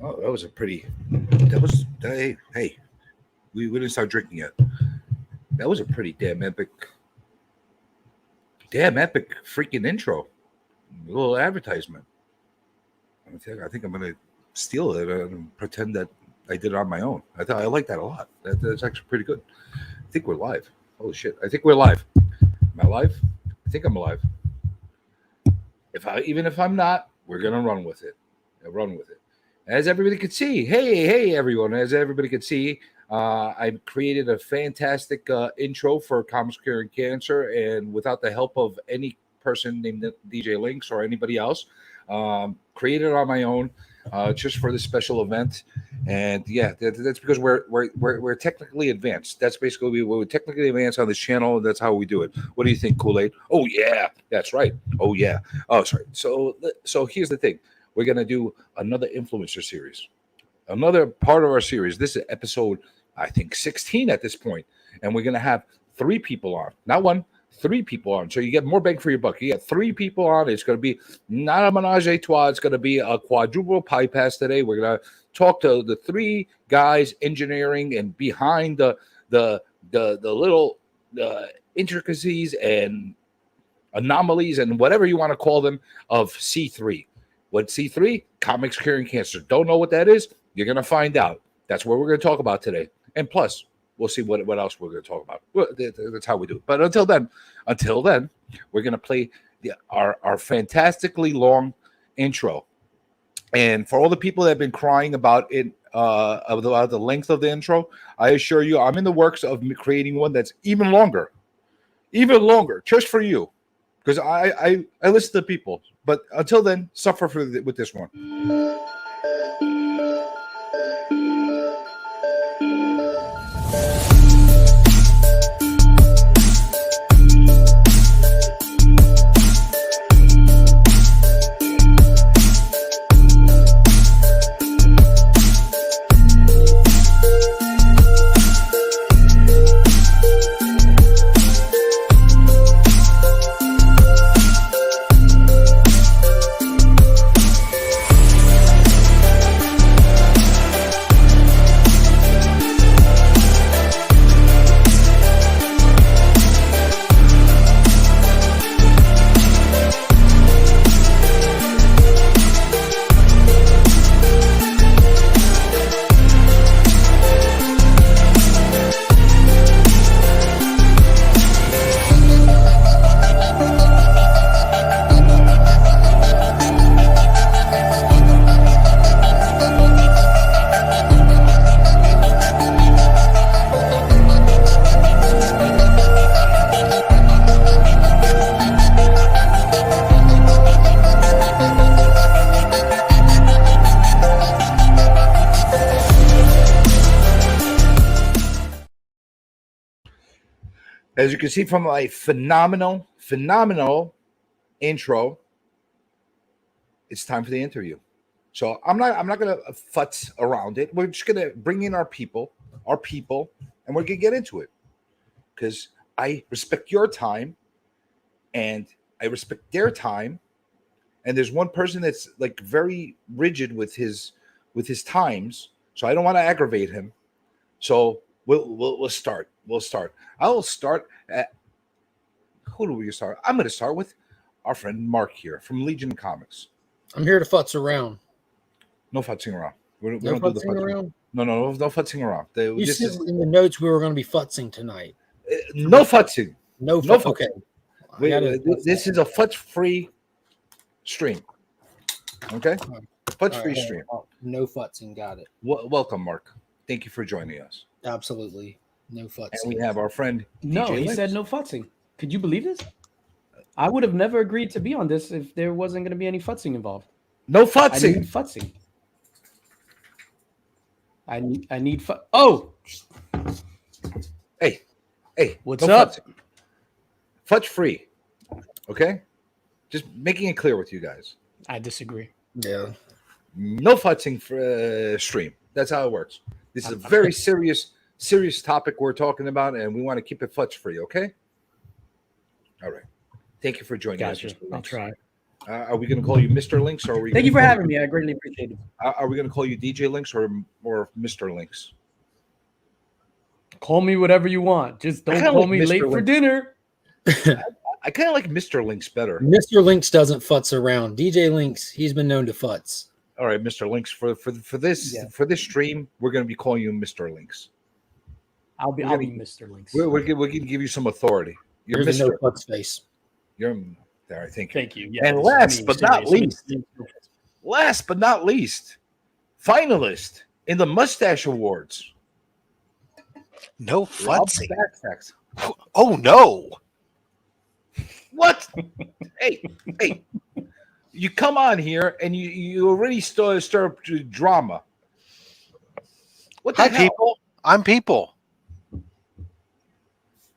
Oh, that was a pretty. That was hey. We didn't start drinking yet. That was a pretty damn epic freaking intro. A little advertisement. I think I'm gonna steal it and pretend that I did it on my own. I like that a lot. That's actually pretty good. I think we're live. Holy shit! I think we're live. Am I live? I think I'm alive. Even if I'm not, we're gonna run with it. Run with it. As everybody could see, hey everyone! As everybody could see, I created a fantastic intro for Comics Curing Cancer, and without the help of any person named DJ Links or anybody else, created it on my own, just for this special event. And yeah, that's because we're technically advanced. That's basically we're technically advanced on this channel, and that's how we do it. What do you think, Kool-Aid? Oh yeah, that's right. Oh yeah. Oh sorry. So here's the thing. We're gonna do another influencer series, another part of our series. This is episode, I think, 16 at this point, and we're gonna have 3 people on, not one, 3 people on. So you get more bang for your buck. You get 3 people on. It's gonna be not a menage a trois. It's gonna be a quadruple pie pass today. We're gonna talk to the 3 guys engineering and behind the little intricacies and anomalies and whatever you want to call them of C3. What C3? Comics Curing Cancer. Don't know what that is? You're going to find out. That's what we're going to talk about today. And plus, we'll see what else we're going to talk about. Well, that's how we do it. But until then, we're going to play our fantastically long intro. And for all the people that have been crying about it, about the length of the intro, I assure you, I'm in the works of creating one that's even longer, just for you. Because I listen to people. But until then, suffer with this one. As you can see from my phenomenal intro, it's time for the interview. So I'm not gonna futz around it. We're just gonna bring in our people, and we're gonna get into it. Because I respect your time, and I respect their time. And there's one person that's like very rigid with his times, so I don't want to aggravate him. So we'll start. I will start at who do we start? I'm going to start with our friend Mark here from Legion Comics. I'm here to futz around. No futzing around. We No don't do the futzing futzing around? No futzing around. You This said is in the notes we were going to be futzing tonight. no futzing. No No futz. Okay. This is a futz-free stream. Okay? Futz-free stream. No futzing. Got it. Welcome, Mark. Thank you for joining us. Absolutely. No futzing. And we have our friend No, DJ he Linx. said no futzing. Could you believe this? I would have never agreed to be on this if there wasn't going to be any futzing involved. No I futzing. need futzing. I need Oh! Hey, What's no up? futzing. Futz free. Okay? Just making it clear with you guys. I disagree. Yeah. No futzing for stream. That's how it works. This is a very serious topic we're talking about, and we want to keep it futz free, okay? All right. Thank you for joining us. Gotcha. Mr. I'll Linx. try. Are we going to call you Mr. Linx, or are we? Thank you for having me. I greatly appreciate it. Are we going to call you DJ Linx or Mr. Linx? Call me whatever you want. Just don't kinda call like me Mr. late for Linx. dinner. I kind of like Mr. Linx better. Mr. Links doesn't futz around. DJ Links, he's been known to futz. All right, Mr. Linx. For this stream, we're going to be calling you Mr. Linx. I'll be Mr. Links. We're going to give you some authority. You're There's a Mr. no futz face. You're there. Thank you. Thank you. Yeah, And this is last me, but not serious. least, finalist in the Mustache Awards. No Rob futzing. Fat Stax. Oh no! What? hey, you come on here and you already stir up drama. What the Hi, hell? people. I'm people.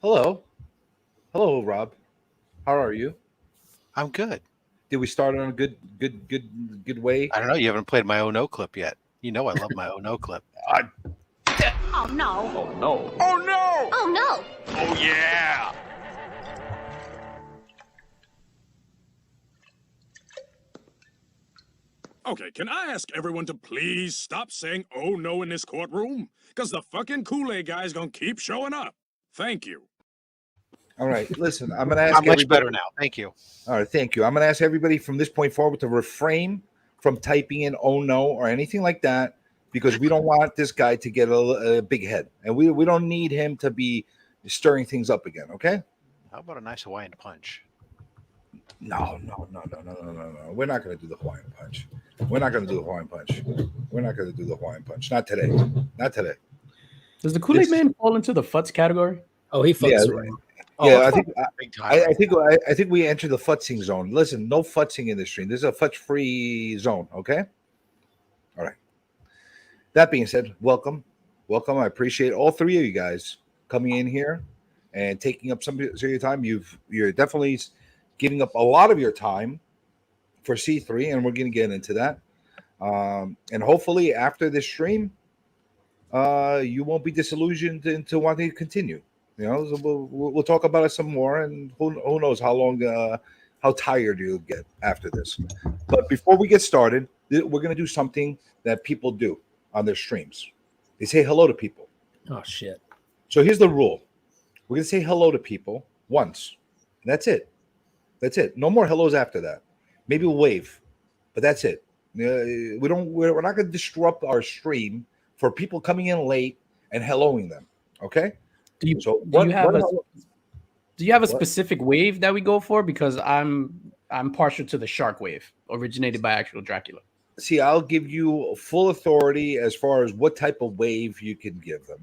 Hello, Rob. How are you? I'm good. Did we start on a good way? I don't know. You haven't played my Oh No clip yet. You know I love my Oh No clip. Oh no. Oh no! Oh no. Oh no. Oh yeah! Okay, can I ask everyone to please stop saying "oh no" in this courtroom? Because the fucking Kool-Aid guy's gonna keep showing up. Thank you. All right, listen. I'm going to ask. I'm much everybody- better now. Thank you. All right, thank you. I'm going to ask everybody from this point forward to refrain from typing in "oh no" or anything like that, because we don't want this guy to get a big head, and we don't need him to be stirring things up again. Okay? How about a nice Hawaiian punch? No. We're not going to do the Hawaiian punch. Not today. Not today. Does the Kool-Aid This- Man fall into the futz category? Oh, he futz Yeah, around. Yeah, Big time. I think we entered the futzing zone. Listen, no futzing in this stream. This is a futz-free zone. Okay. All right. That being said, welcome. I appreciate all three of you guys coming in here and taking up some of your time. You're definitely giving up a lot of your time for C3, and we're going to get into that. And hopefully, after this stream, you won't be disillusioned into wanting to continue. You know, so we'll talk about it some more, and who knows how long, how tired you'll get after this. But before we get started, we're going to do something that people do on their streams. They say hello to people. Oh, shit. So here's the rule: we're going to say hello to people once, and that's it. No more hellos after that. Maybe we'll wave, but that's it. We're not going to disrupt our stream for people coming in late and helloing them. Okay. Do you So do you have a What? specific wave that we go for? Because I'm partial to the shark wave, originated by actual Dracula. See, I'll give you full authority as far as what type of wave you can give them.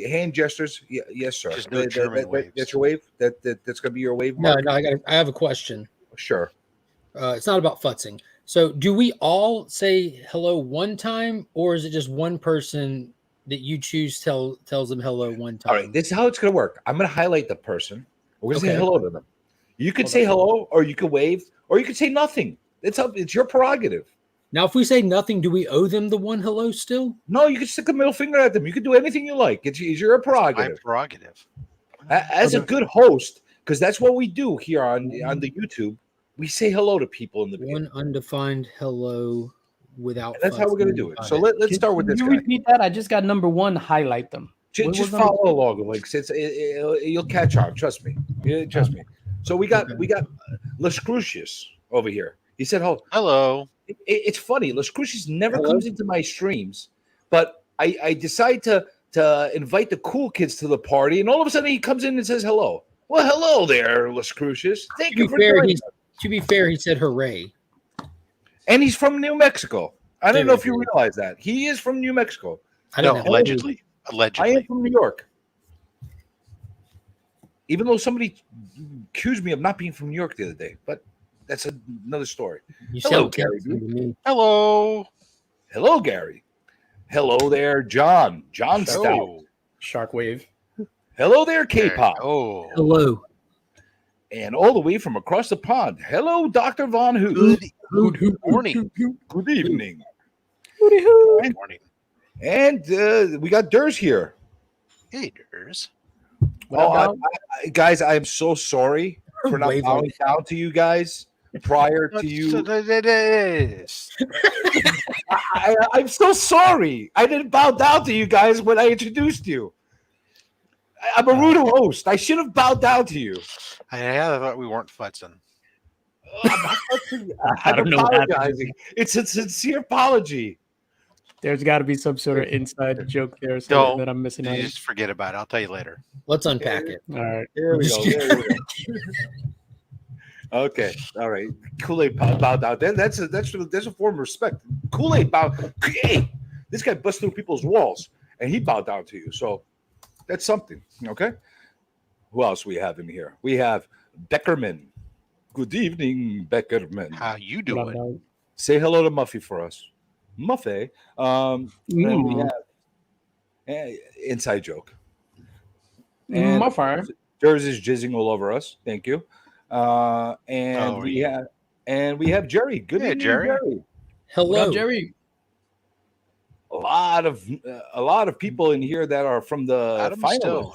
Hand gestures, yes, sir. Just no German waves. That's your wave. That's going to be your wave. No, Mark? I have a question. Sure. It's not about futzing. So, do we all say hello one time, or is it just one person that you choose tells them hello one time? All right. This is how it's going to work. I'm going to highlight the person. We're going to say Okay. hello to them. You could say hello, or you could wave, or you could say nothing. It's your prerogative. Now, if we say nothing, do we owe them the one hello still? No, you can stick a middle finger at them. You can do anything you like. It's your My prerogative. prerogative. As a good host, because that's what we do here on the YouTube. We say hello to people in the beginning. One undefined hello without. And that's how we're going to do it. So let's start with this Can guy. you repeat that? I just got number one. Highlight them. What Just was number follow along, like you'll catch on. Trust me. Yeah, trust me. So we got Lascrucius over here. He said, "Oh, Hello. it's funny. Las Cruces never Hello? comes into my streams, but I decide to invite the cool kids to the party, and all of a sudden he comes in and says hello. Well, hello there, Las Cruces. Thank To you be for fair, joining us. to be fair, he said hooray. And he's from New Mexico. I don't know if you Seriously. realize that he is from New Mexico. I No, didn't know. allegedly. I am Allegedly. from New York. Even though somebody accused me of not being from New York the other day, but that's another story. You Hello, sound Gary, Texan to me. Hello. Hello, Gary. Hello there, John. John Stout. Oh. Sharkwave. Hello there, K-pop. Oh. Hello. And all the way from across the pond. Hello, Dr. Von Hoot. Good morning. Good evening. Good morning. And we got Durs here. Hey, Durs. Guys, I'm so sorry for not Wave bowing down to you guys prior to you. I'm so sorry. I didn't bow down to you guys when I introduced you. I'm a rude host. I should have bowed down to you. I thought we weren't futzing. I'm know what happened. apologizing. It's a sincere apology. There's got to be some sort of inside joke there Don't. that I'm missing out. You just forget about it. I'll tell you later. Let's unpack it. All right. There we go. There we go. Okay. All right. Kool-Aid bowed down. That's a form of respect. Kool-Aid bowed. Hey, this guy busted through people's walls and he bowed down to you. So that's something. Okay. Who else we have in here? We have Beckerman. Good evening, Beckerman. How you What up, doing? dog? Say hello to Muffy for us. Muffy. And we have inside joke. And My fire. Durs is jizzing all over us. Thank you. And we have Jerry. Good Hey, evening, Jerry. What Hello. up, Jerry? A lot of people in here that are from the Adam finalists. Stone.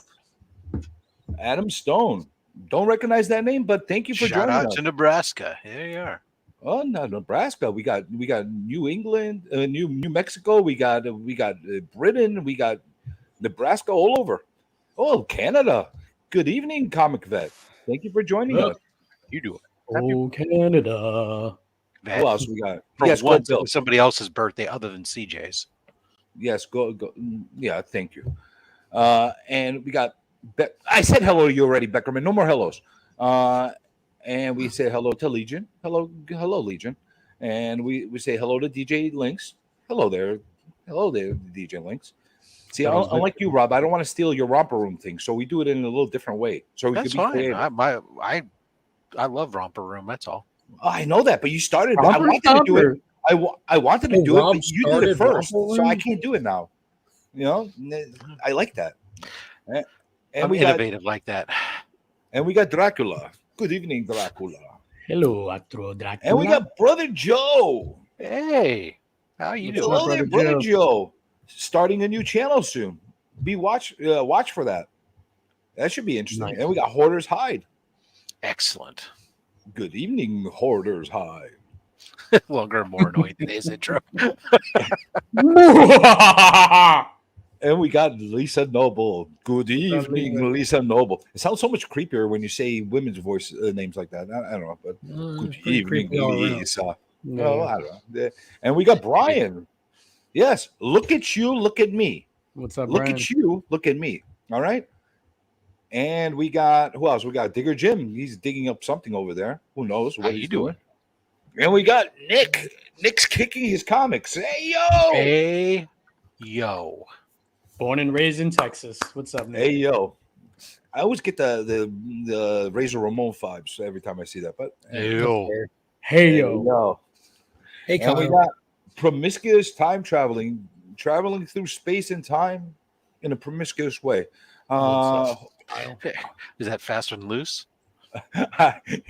Adam Stone. Don't recognize that name, but thank you for Shout joining out us. to Nebraska. Here you are. Oh no, Nebraska. We got New England, New Mexico. We got Britain. We got Nebraska all over. Oh, Canada. Good evening, Comic Vet. Thank you for joining us. You do it. Oh, Canada. Who else we got? For Yes, go, once, it Bill. was somebody else's birthday other than CJ's. Yes, go. Yeah, thank you. And we got. I said hello to you already, Beckerman. No more hellos. And we say hello to Legion. Hello, Legion. And we say hello to DJ Links. Hello there, DJ Links. See, unlike you, Rob, I don't want to steal your romper room thing, so we do it in a little different way. So we That's can be fine. creative. I love Romper Room. That's all. Oh, I know that, but you started. I Romper wanted to do it. Stomper. I wanted to Oh, do it, Rob but you did started it first, Romper so I Room? can't do it now. You know, I like that. And I'm we got innovative like that. Dracula. Good evening, Dracula. Hello, Atro Dracula. And we got Brother Joe. Hey, how you doing? Hello there, Brother Brother Joe. Starting a new channel soon. Watch for that. That should be interesting. Nice. And we got Hoarder's Hide. Excellent. Good evening, Hoarder's Hide. Longer and more annoying than his intro. And we got Lisa Noble. Good evening, Lisa Noble. It sounds so much creepier when you say women's voice names like that. I don't know, but good Pretty evening, creepy all around. Lisa. Yeah. Oh, I don't know. And we got Brian. Yes, look at you, look at me. What's up, Look Brian? at you, look at me. All right. And we got who else? We got Digger Jim. He's digging up something over there. Who knows How what you he's doing? And we got Nick. Nick's kicking his comics. Hey yo. Hey, yo. Born and raised in Texas. What's up, Nick? Hey yo. I always get the Razor Ramon vibes every time I see that. But Yo. Hey, yo. yo. Hey, And we Kyle. got promiscuous time traveling through space and time in a promiscuous way. Is that faster than loose?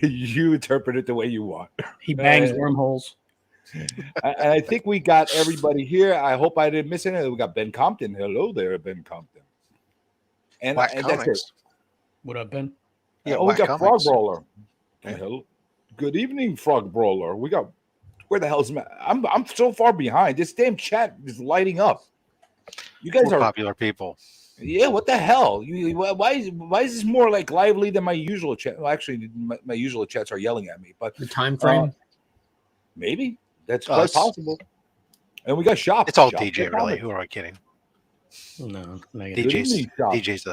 You interpret it the way you want. He bangs Uh, wormholes. I think we got everybody here. I hope I didn't miss any. We got Ben Compton. Hello there, Ben Compton. And Whack that's it. Comics. What up, Ben? Yeah, we Whack got Frog Comics. Brawler. Hello. Good evening, Frog Brawler. We got where the hell's I'm so far behind. This damn chat is lighting up. You guys We're are popular people. yeah. What the hell? Why is this more like lively than my usual chat? Well, actually, my usual chats are yelling at me. But The time frame. Maybe that's quite Us. possible. And we got Shop. It's all Shop DJ, for really. Comics. Who am I kidding? No, negative. Good DJ's evening, Shop. DJ's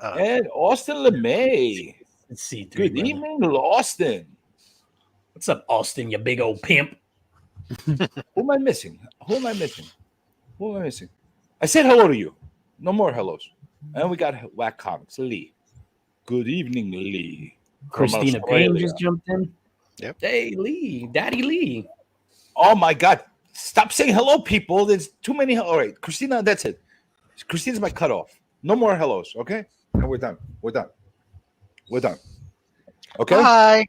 And Austin LeMay. It's C3. Good brother. evening, Austin. What's up, Austin? You big old pimp. Who am I missing? Who am I missing? Who am I missing? I said hello to you. No more hellos. And we got Whack Comics, Lee. Good evening, Lee. From Christina Payne Australia. just jumped in. Yep. Hey, Lee. Daddy Lee. Oh my God. Stop saying hello, people. There's too many. All right, Christina, that's it. Christina's my cutoff. No more hellos, okay? And we're done. We're done. We're done. Okay? Hi.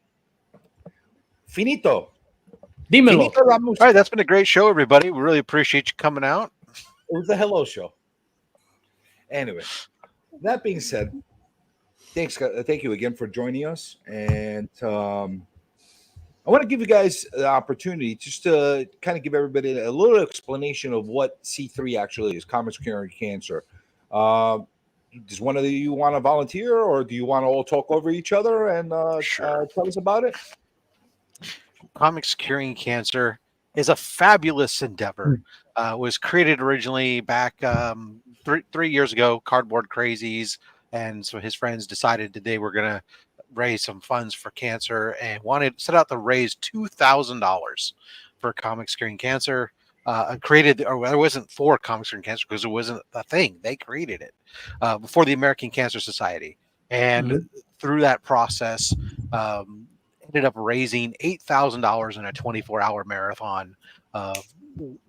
Finito. Dímelo. Finito Ramos. All right, that's been a great show, everybody. We really appreciate you coming out. It was the hello show. Anyway, that being said, thank you again for joining us. And I want to give you guys the opportunity just to kind of give everybody a little explanation of what C3 actually is, Comics Curing Cancer. Does one of you want to volunteer, or do you want to all talk over each other and Sure. tell us about it? Comics Curing Cancer is a fabulous endeavor. Was created originally back 3 years ago. Cardboard Crazies and some of his friends decided that they were going to raise some funds for cancer and set out to raise $2,000 for Comics Curing Cancer. Created, or it wasn't for Comics Curing Cancer because it wasn't a thing. They created it before the American Cancer Society, and through that process, ended up raising $8,000 in a 24-hour marathon.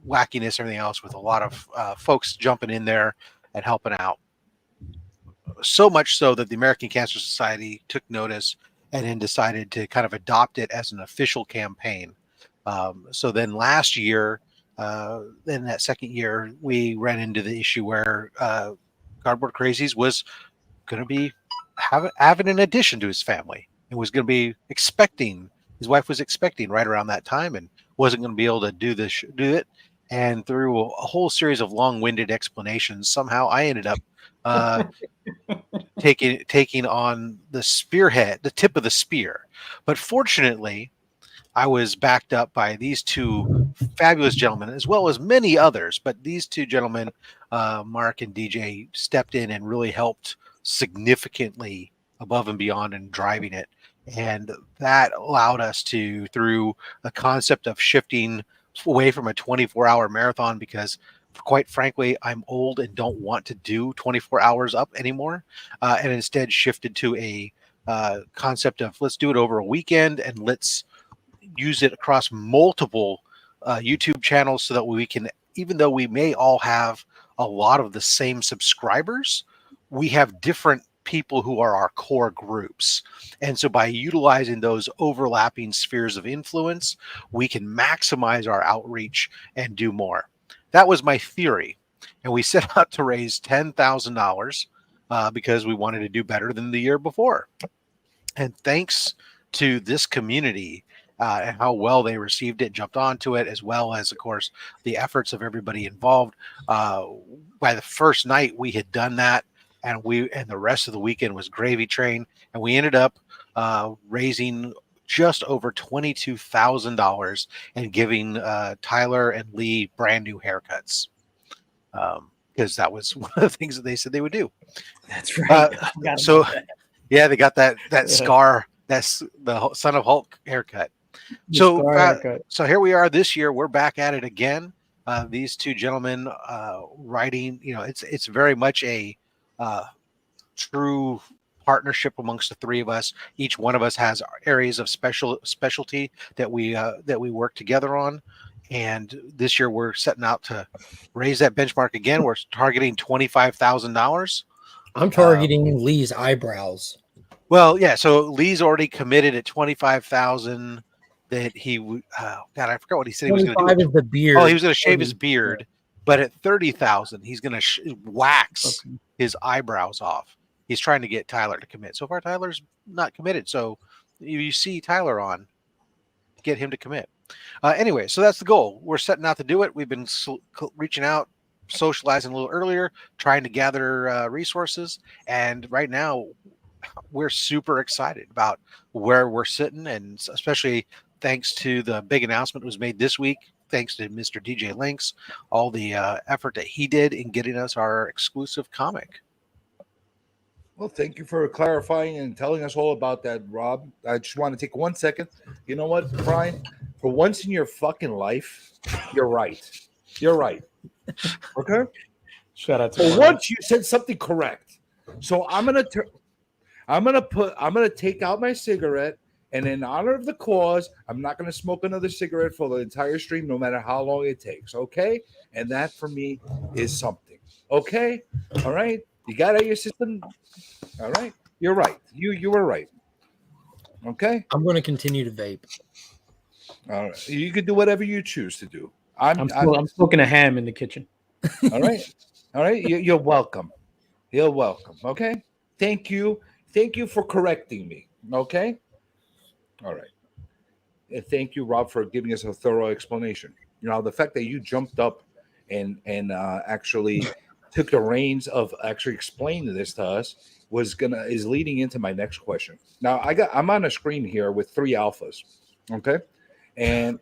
Wackiness, everything else, with a lot of folks jumping in there and helping out. So much so that the American Cancer Society took notice and then decided to kind of adopt it as an official campaign. So then last year, in that second year, we ran into the issue where Cardboard Crazies was going to be having an addition to his family and was going to be expecting. His wife was expecting right around that time and wasn't going to be able to do it. And through a whole series of long-winded explanations, somehow I ended up taking on the spearhead, the tip of the spear. But fortunately, I was backed up by these two fabulous gentlemen, as well as many others. But these two gentlemen, Mark and DJ, stepped in and really helped significantly above and beyond in driving it. And that allowed us to, through a concept of shifting away from a 24-hour marathon, because quite frankly, I'm old and don't want to do 24 hours up anymore, and instead shifted to a concept of let's do it over a weekend and let's use it across multiple YouTube channels so that we can, even though we may all have a lot of the same subscribers, we have different people who are our core groups. And so by utilizing those overlapping spheres of influence, we can maximize our outreach and do more. That was my theory. And we set out to raise $10,000 because we wanted to do better than the year before. And thanks to this community and how well they received it, jumped onto it, as well as, of course, the efforts of everybody involved. By the first night we had done that, and the rest of the weekend was gravy train, and we ended up raising just over $22,000 and giving Tyler and Lee brand new haircuts, because that was one of the things that they said they would do. That's right. So yeah, they got that scar. That's the Son of Hulk haircut. So here we are this year. We're back at it again. These two gentlemen writing, it's very much a true partnership amongst the three of us. Each one of us has areas of specialty that we work together on. And this year we're setting out to raise that benchmark again. We're targeting $25,000. I'm targeting Lee's eyebrows. Well, yeah. So Lee's already committed at $25,000. That he would. God, I forgot what he said he was going to do. Is the beard. Oh, he was going to shave his beard, but at $30,000, he's going to wax his eyebrows off. He's trying to get Tyler to commit. So far, Tyler's not committed. So you see Tyler on, get him to commit. Anyway, so that's the goal. We're setting out to do it. We've been reaching out, socializing a little earlier, trying to gather resources. And right now, we're super excited about where we're sitting, and especially thanks to the big announcement that was made this week. Thanks to Mr. DJ Links, all the effort that he did in getting us our exclusive comic. Well, thank you for clarifying and telling us all about that, Rob. I just want to take 1 second. You know what, Brian? For once in your fucking life, you're right. You're right. Okay? Shout out to For Mark. once you said something correct. So I'm gonna take out my cigarette, and in honor of the cause, I'm not gonna smoke another cigarette for the entire stream, no matter how long it takes. Okay? And that for me is something. Okay? All right. You got out of your system. All right. You're right. You were right. Okay. I'm going to continue to vape. All right. You can do whatever you choose to do. I'm smoking a ham in the kitchen. All right. All right. You're welcome. You're welcome. Okay. Thank you. Thank you for correcting me. Okay. All right. And thank you, Rob, for giving us a thorough explanation. You know, the fact that you jumped up and actually took the reins of actually explaining this to us is leading into my next question. Now I'm on a screen here with 3 alphas. Okay. And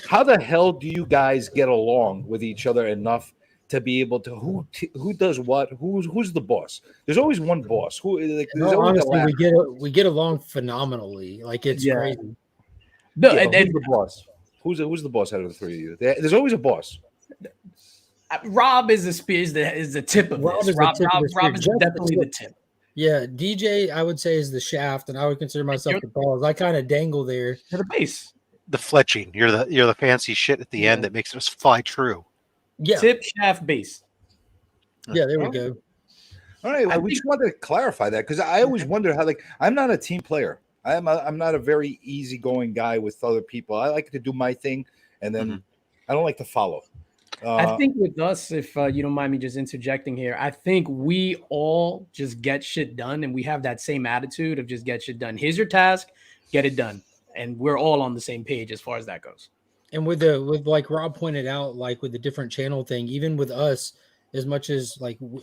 how the hell do you guys get along with each other enough to be able to who does what? Who's the boss? There's always one boss. There's No, always honestly, we get along phenomenally. Like it's crazy. No, yeah, and who's the boss? Who's the boss out of the 3 of you? There's always a boss. Rob is the tip of Rob this. is the Rob tip of the spear. is Just the definitely the tip. tip. Yeah, DJ, I would say is the shaft, and I would consider myself the balls. I kind of dangle there. To the base. The fletching. You're the fancy shit at the end that makes us fly true. Yeah, Tip, shaft, base. yeah, there we go. All right, well, we just wanted to clarify that because I always wonder how I'm not a team player. I'm not a very easygoing guy with other people. I like to do my thing, and then I don't like to follow. I think with us, if you don't mind me just interjecting here, I think we all just get shit done, and we have that same attitude of just get shit done. Here's your task, get it done, and we're all on the same page as far as that goes. And with like Rob pointed out, like with the different channel thing, even with us, as much as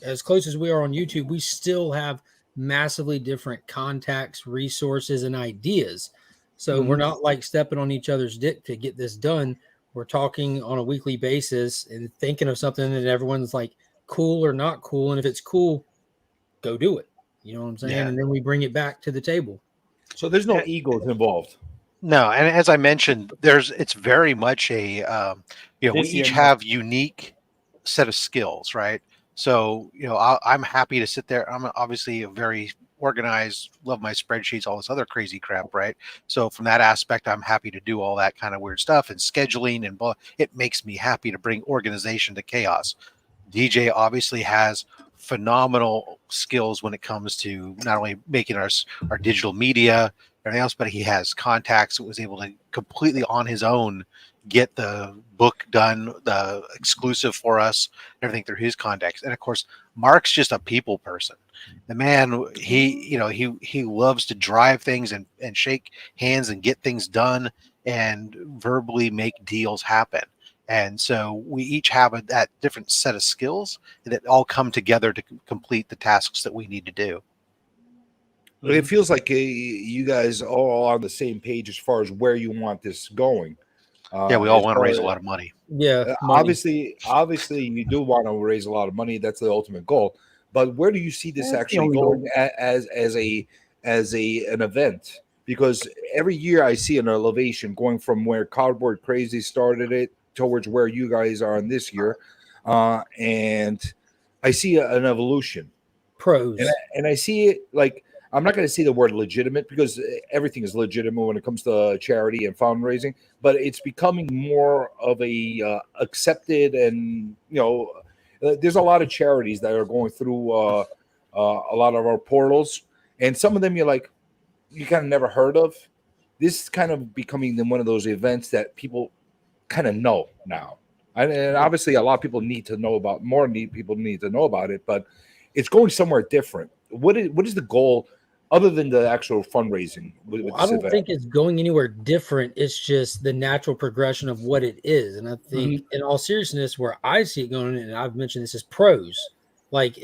as close as we are on YouTube, we still have massively different contacts, resources, and ideas. So we're not like stepping on each other's dick to get this done. We're talking on a weekly basis and thinking of something that everyone's like cool or not cool. And if it's cool, go do it. You know what I'm saying? Yeah. And then we bring it back to the table. So there's no egos involved. No, and as I mentioned, it's very much a we This each year, have unique set of skills, right? So I'm happy to sit there. I'm obviously a very organized, love my spreadsheets, all this other crazy crap, right? So from that aspect, I'm happy to do all that kind of weird stuff and scheduling and it makes me happy to bring organization to chaos. DJ obviously has phenomenal skills when it comes to not only making our digital media, everything else, but he has contacts that was able to completely on his own get the book done, the exclusive for us, everything through his contacts. And of course, Mark's just a people person. The man, he loves to drive things and shake hands and get things done and verbally make deals happen. And so we each have that different set of skills that all come together to complete the tasks that we need to do. It feels like you guys are all on the same page as far as where you want this going. Yeah, we all want to raise a lot of money. Yeah. Obviously, you do want to raise a lot of money. That's the ultimate goal. But where do you see this actually going as an event? Because every year I see an elevation going from where Cardboard Crazy started it towards where you guys are in this year, and I see an evolution. Pros. And I see it like. I'm not going to say the word legitimate because everything is legitimate when it comes to charity and fundraising, but it's becoming more of a accepted, and there's a lot of charities that are going through a lot of our portals, and some of them you kind of never heard of. This is kind of becoming one of those events that people kind of know now, and obviously a lot of people need to know about people need to know about it, but it's going somewhere different. What is the goal? Other than the actual fundraising, I don't think it's going anywhere different. It's just the natural progression of what it is. And I think in all seriousness, where I see it going, and I've mentioned this, is pros. Like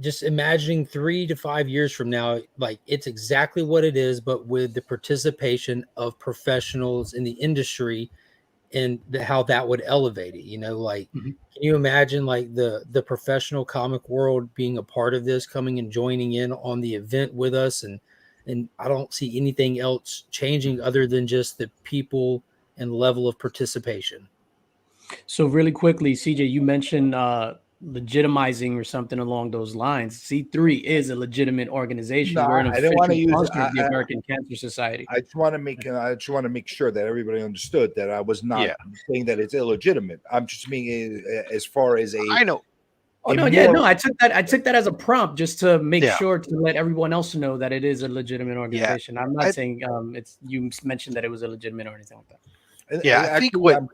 just imagining 3 to 5 years from now, like it's exactly what it is, but with the participation of professionals in the industry and how that would elevate it. Like, Mhm. can you imagine like the professional comic world being a part of this, coming and joining in on the event with us? And I don't see anything else changing other than just the people and level of participation. So really quickly, CJ, you mentioned legitimizing or something along those lines. C3 is a legitimate organization. No, We're an I didn't want to official use. sponsor of the American Cancer Society. I just want to make. I just want to make sure that everybody understood that I was not Yeah. saying that it's illegitimate. I'm just meaning as far as a. I know. Oh no, yeah, no, I took that as a prompt just to make Yeah. sure to let everyone else know that it is a legitimate organization. I'm not saying it's you mentioned that it was illegitimate or anything like that. Yeah, I think what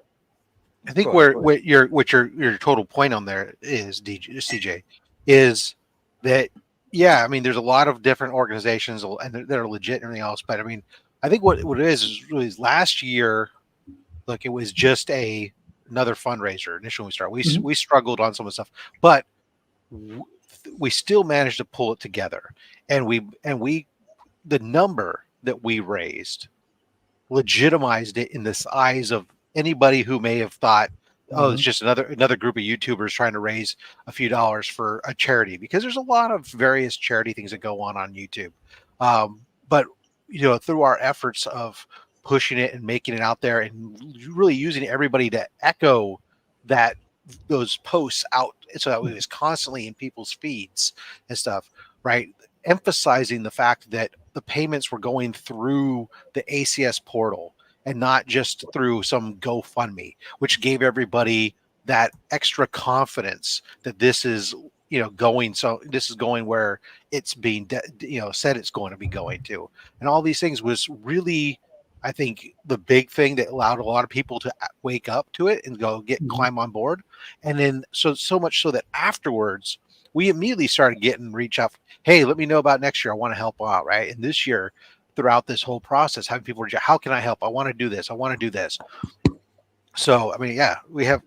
I think what your total point on there is, CJ, is that I mean there's a lot of different organizations and they're legit and everything else, but I mean I think what it is really last year, look, it was just another fundraiser initially when we started. We struggled on some of the stuff, but we still managed to pull it together, and we the number that we raised legitimized it in the eyes of anybody who may have thought, oh, it's just another group of YouTubers trying to raise a few dollars for a charity, because there's a lot of various charity things that go on YouTube. But through our efforts of pushing it and making it out there and really using everybody to echo those posts out so that it was constantly in people's feeds and stuff, right? Emphasizing the fact that the payments were going through the ACS portal and not just through some GoFundMe, which gave everybody that extra confidence that this is going. So this is going where it's being said it's going to be going to, and all these things was really, I think, the big thing that allowed a lot of people to wake up to it and climb on board. And then so much so that afterwards we immediately started getting reach out. Hey, let me know about next year. I want to help out. Right. And this year, throughout this whole process, having people reach out, how can I help? I want to do this. I want to do this. So, I mean, we have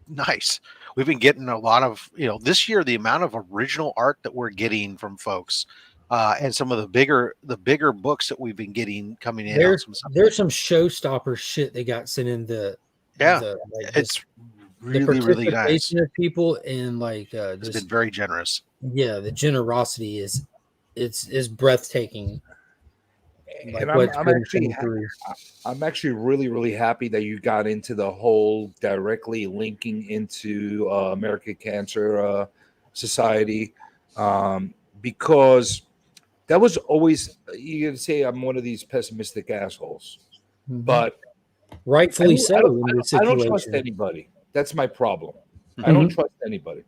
nice. We've been getting a lot of, this year, the amount of original art that we're getting from folks, and some of the bigger books that we've been getting coming in. There's some showstopper shit they got sent in it's really nice. Of people and it's been very generous. Yeah, the generosity is breathtaking. And I'm actually really happy that you got into the whole directly linking into American Cancer Society, because that was always, you can say I'm one of these pessimistic assholes, but rightfully so. I don't trust anybody. That's my problem. I don't trust anybody.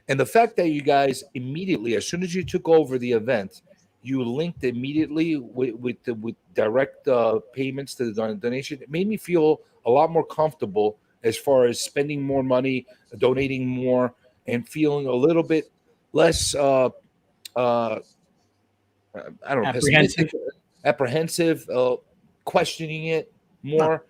And the fact that you guys immediately, as soon as you took over the event, you linked immediately with direct payments to the donation, it made me feel a lot more comfortable as far as spending more money, donating more, and feeling a little bit less I don't know, apprehensive, questioning it more.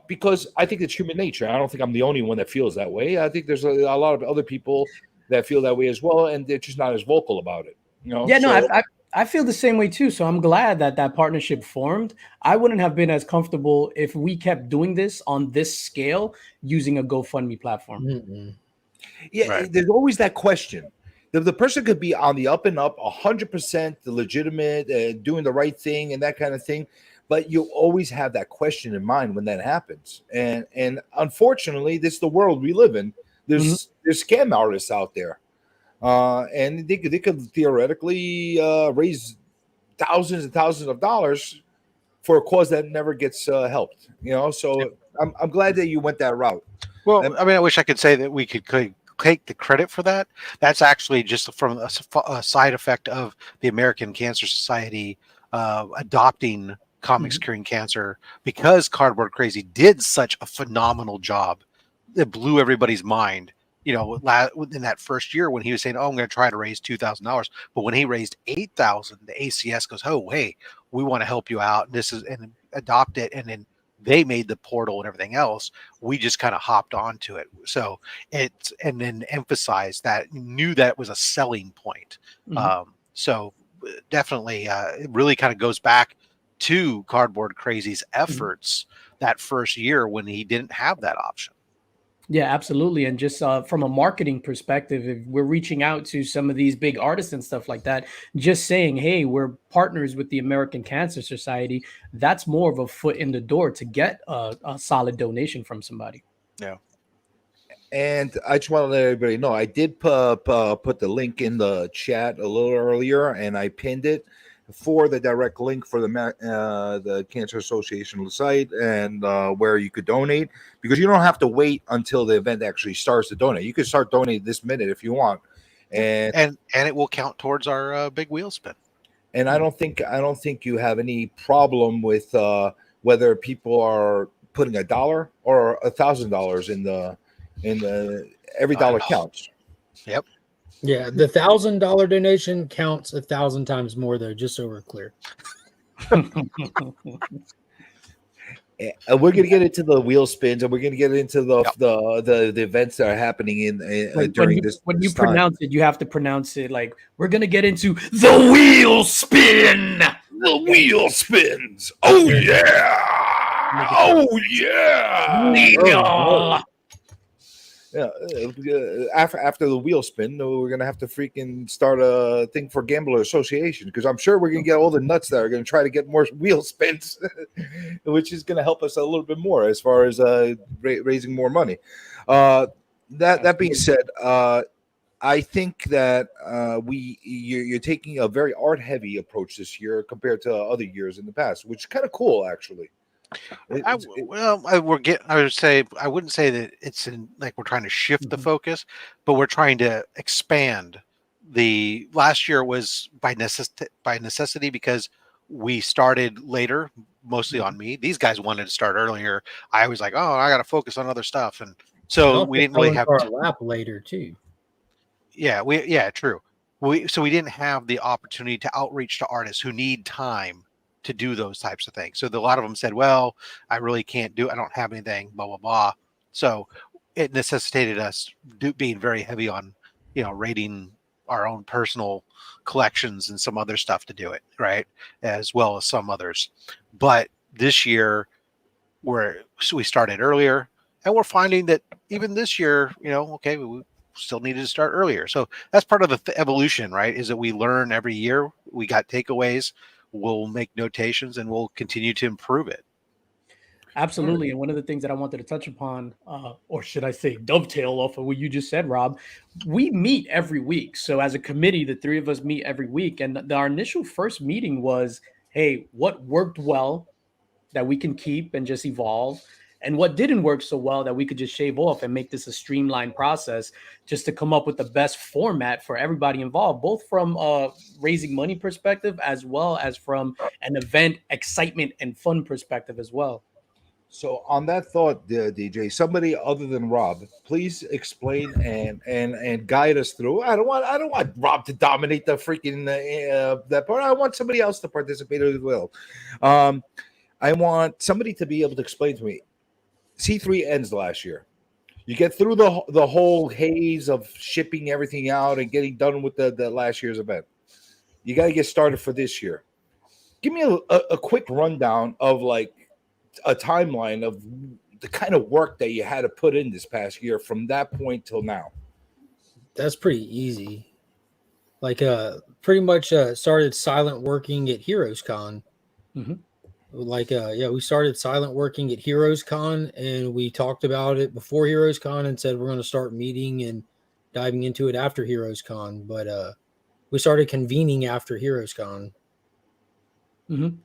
Because I think it's human nature. I don't think I'm the only one that feels that way. I think there's a lot of other people that feel that way as well, and they're just not as vocal about it. Yeah, no, I feel the same way too. So I'm glad that partnership formed. I wouldn't have been as comfortable if we kept doing this on this scale using a GoFundMe platform. Yeah, right. There's always that question. The person could be on the up and up, 100% the legitimate, doing the right thing and that kind of thing. But you always have that question in mind when that happens. And unfortunately, this is the world we live in. There's scam artists out there. And they could theoretically raise thousands and thousands of dollars for a cause that never gets helped. So I'm glad that you went that route. Well, I mean, I wish I could say that we could take the credit for that. That's actually just from a side effect of the American Cancer Society adopting Comics Curing Cancer, because Cardboard Crazy did such a phenomenal job that blew everybody's mind. In that first year when he was saying, "Oh, I'm going to try to raise $2,000," but when he raised $8,000, the ACS goes, "Oh, hey, we want to help you out. And adopt it, and then they made the portal and everything else. We just kind of hopped onto it. So and then emphasized that, knew that was a selling point. So definitely, it really kind of goes back to Cardboard Crazy's efforts that first year when he didn't have that option. Yeah, absolutely. And just from a marketing perspective, if we're reaching out to some of these big artists and stuff like that, just saying, hey, we're partners with the American Cancer Society, that's more of a foot in the door to get a solid donation from somebody. Yeah. And I just want to let everybody know, I did put the link in the chat a little earlier, and I pinned it for the direct link for the Cancer Association site and where you could donate, because you don't have to wait until the event actually starts to donate. You can start donating this minute if you want, and it will count towards our big wheel spin. And I don't think you have any problem with whether people are putting $1 or $1,000 in the every dollar counts. Yep. Yeah, the $1,000 donation counts 1,000 times more, though, just so we're clear. We're gonna get into the wheel spins, and we're gonna get into the events that are happening during this. When you time. pronounce it, you have to pronounce it like we're gonna get into the wheel spin. The wheel spins. Oh yeah! Oh yeah! Yeah, after the wheel spin, we're gonna have to freaking start a thing for Gambler Association, because I'm sure we're gonna get all the nuts that are gonna try to get more wheel spins, which is gonna help us a little bit more as far as raising more money. That being said, I think that you're taking a very art heavy approach this year compared to other years in the past, which is kind of cool, actually. I wouldn't say that it's like we're trying to shift the focus, but we're trying to expand. The last year was by necessity because we started later, mostly on me. These guys wanted to start earlier. I was like, oh, I got to focus on other stuff, and so we didn't really have our lap later too. Yeah, true. We didn't have the opportunity to outreach to artists who need time to do those types of things. So a lot of them said, well, I really can't do it. I don't have anything, blah, blah, blah. So it necessitated us being very heavy on, rating our own personal collections and some other stuff to do it, right? As well as some others. But this year, we started earlier, and we're finding that even this year, okay, we still needed to start earlier. So that's part of the evolution, right? Is that we learn every year. We got takeaways. We'll make notations, and we'll continue to improve it. Absolutely. And one of the things that I wanted to touch upon, or should I say dovetail off of what you just said, Rob, we meet every week. So as a committee, the three of us meet every week. And our initial first meeting was, hey, what worked well that we can keep and just evolve? And what didn't work so well that we could just shave off and make this a streamlined process, just to come up with the best format for everybody involved, both from raising money perspective as well as from an event excitement and fun perspective as well. So on that thought, DJ, somebody other than Rob, please explain and guide us through. I don't want Rob to dominate the freaking that part. I want somebody else to participate as well. I want somebody to be able to explain to me. C3 ends last year. You get through the whole haze of shipping everything out and getting done with the last year's event. You got to get started for this year. Give me a quick rundown of like a timeline of the kind of work that you had to put in this past year from that point till now. That's pretty easy. Like pretty much started silent working at Heroes Con. Mm-hmm. We started silent working at Heroes Con, and we talked about it before Heroes Con and said we're going to start meeting and diving into it after Heroes Con. But we started convening after Heroes Con. Mm-hmm.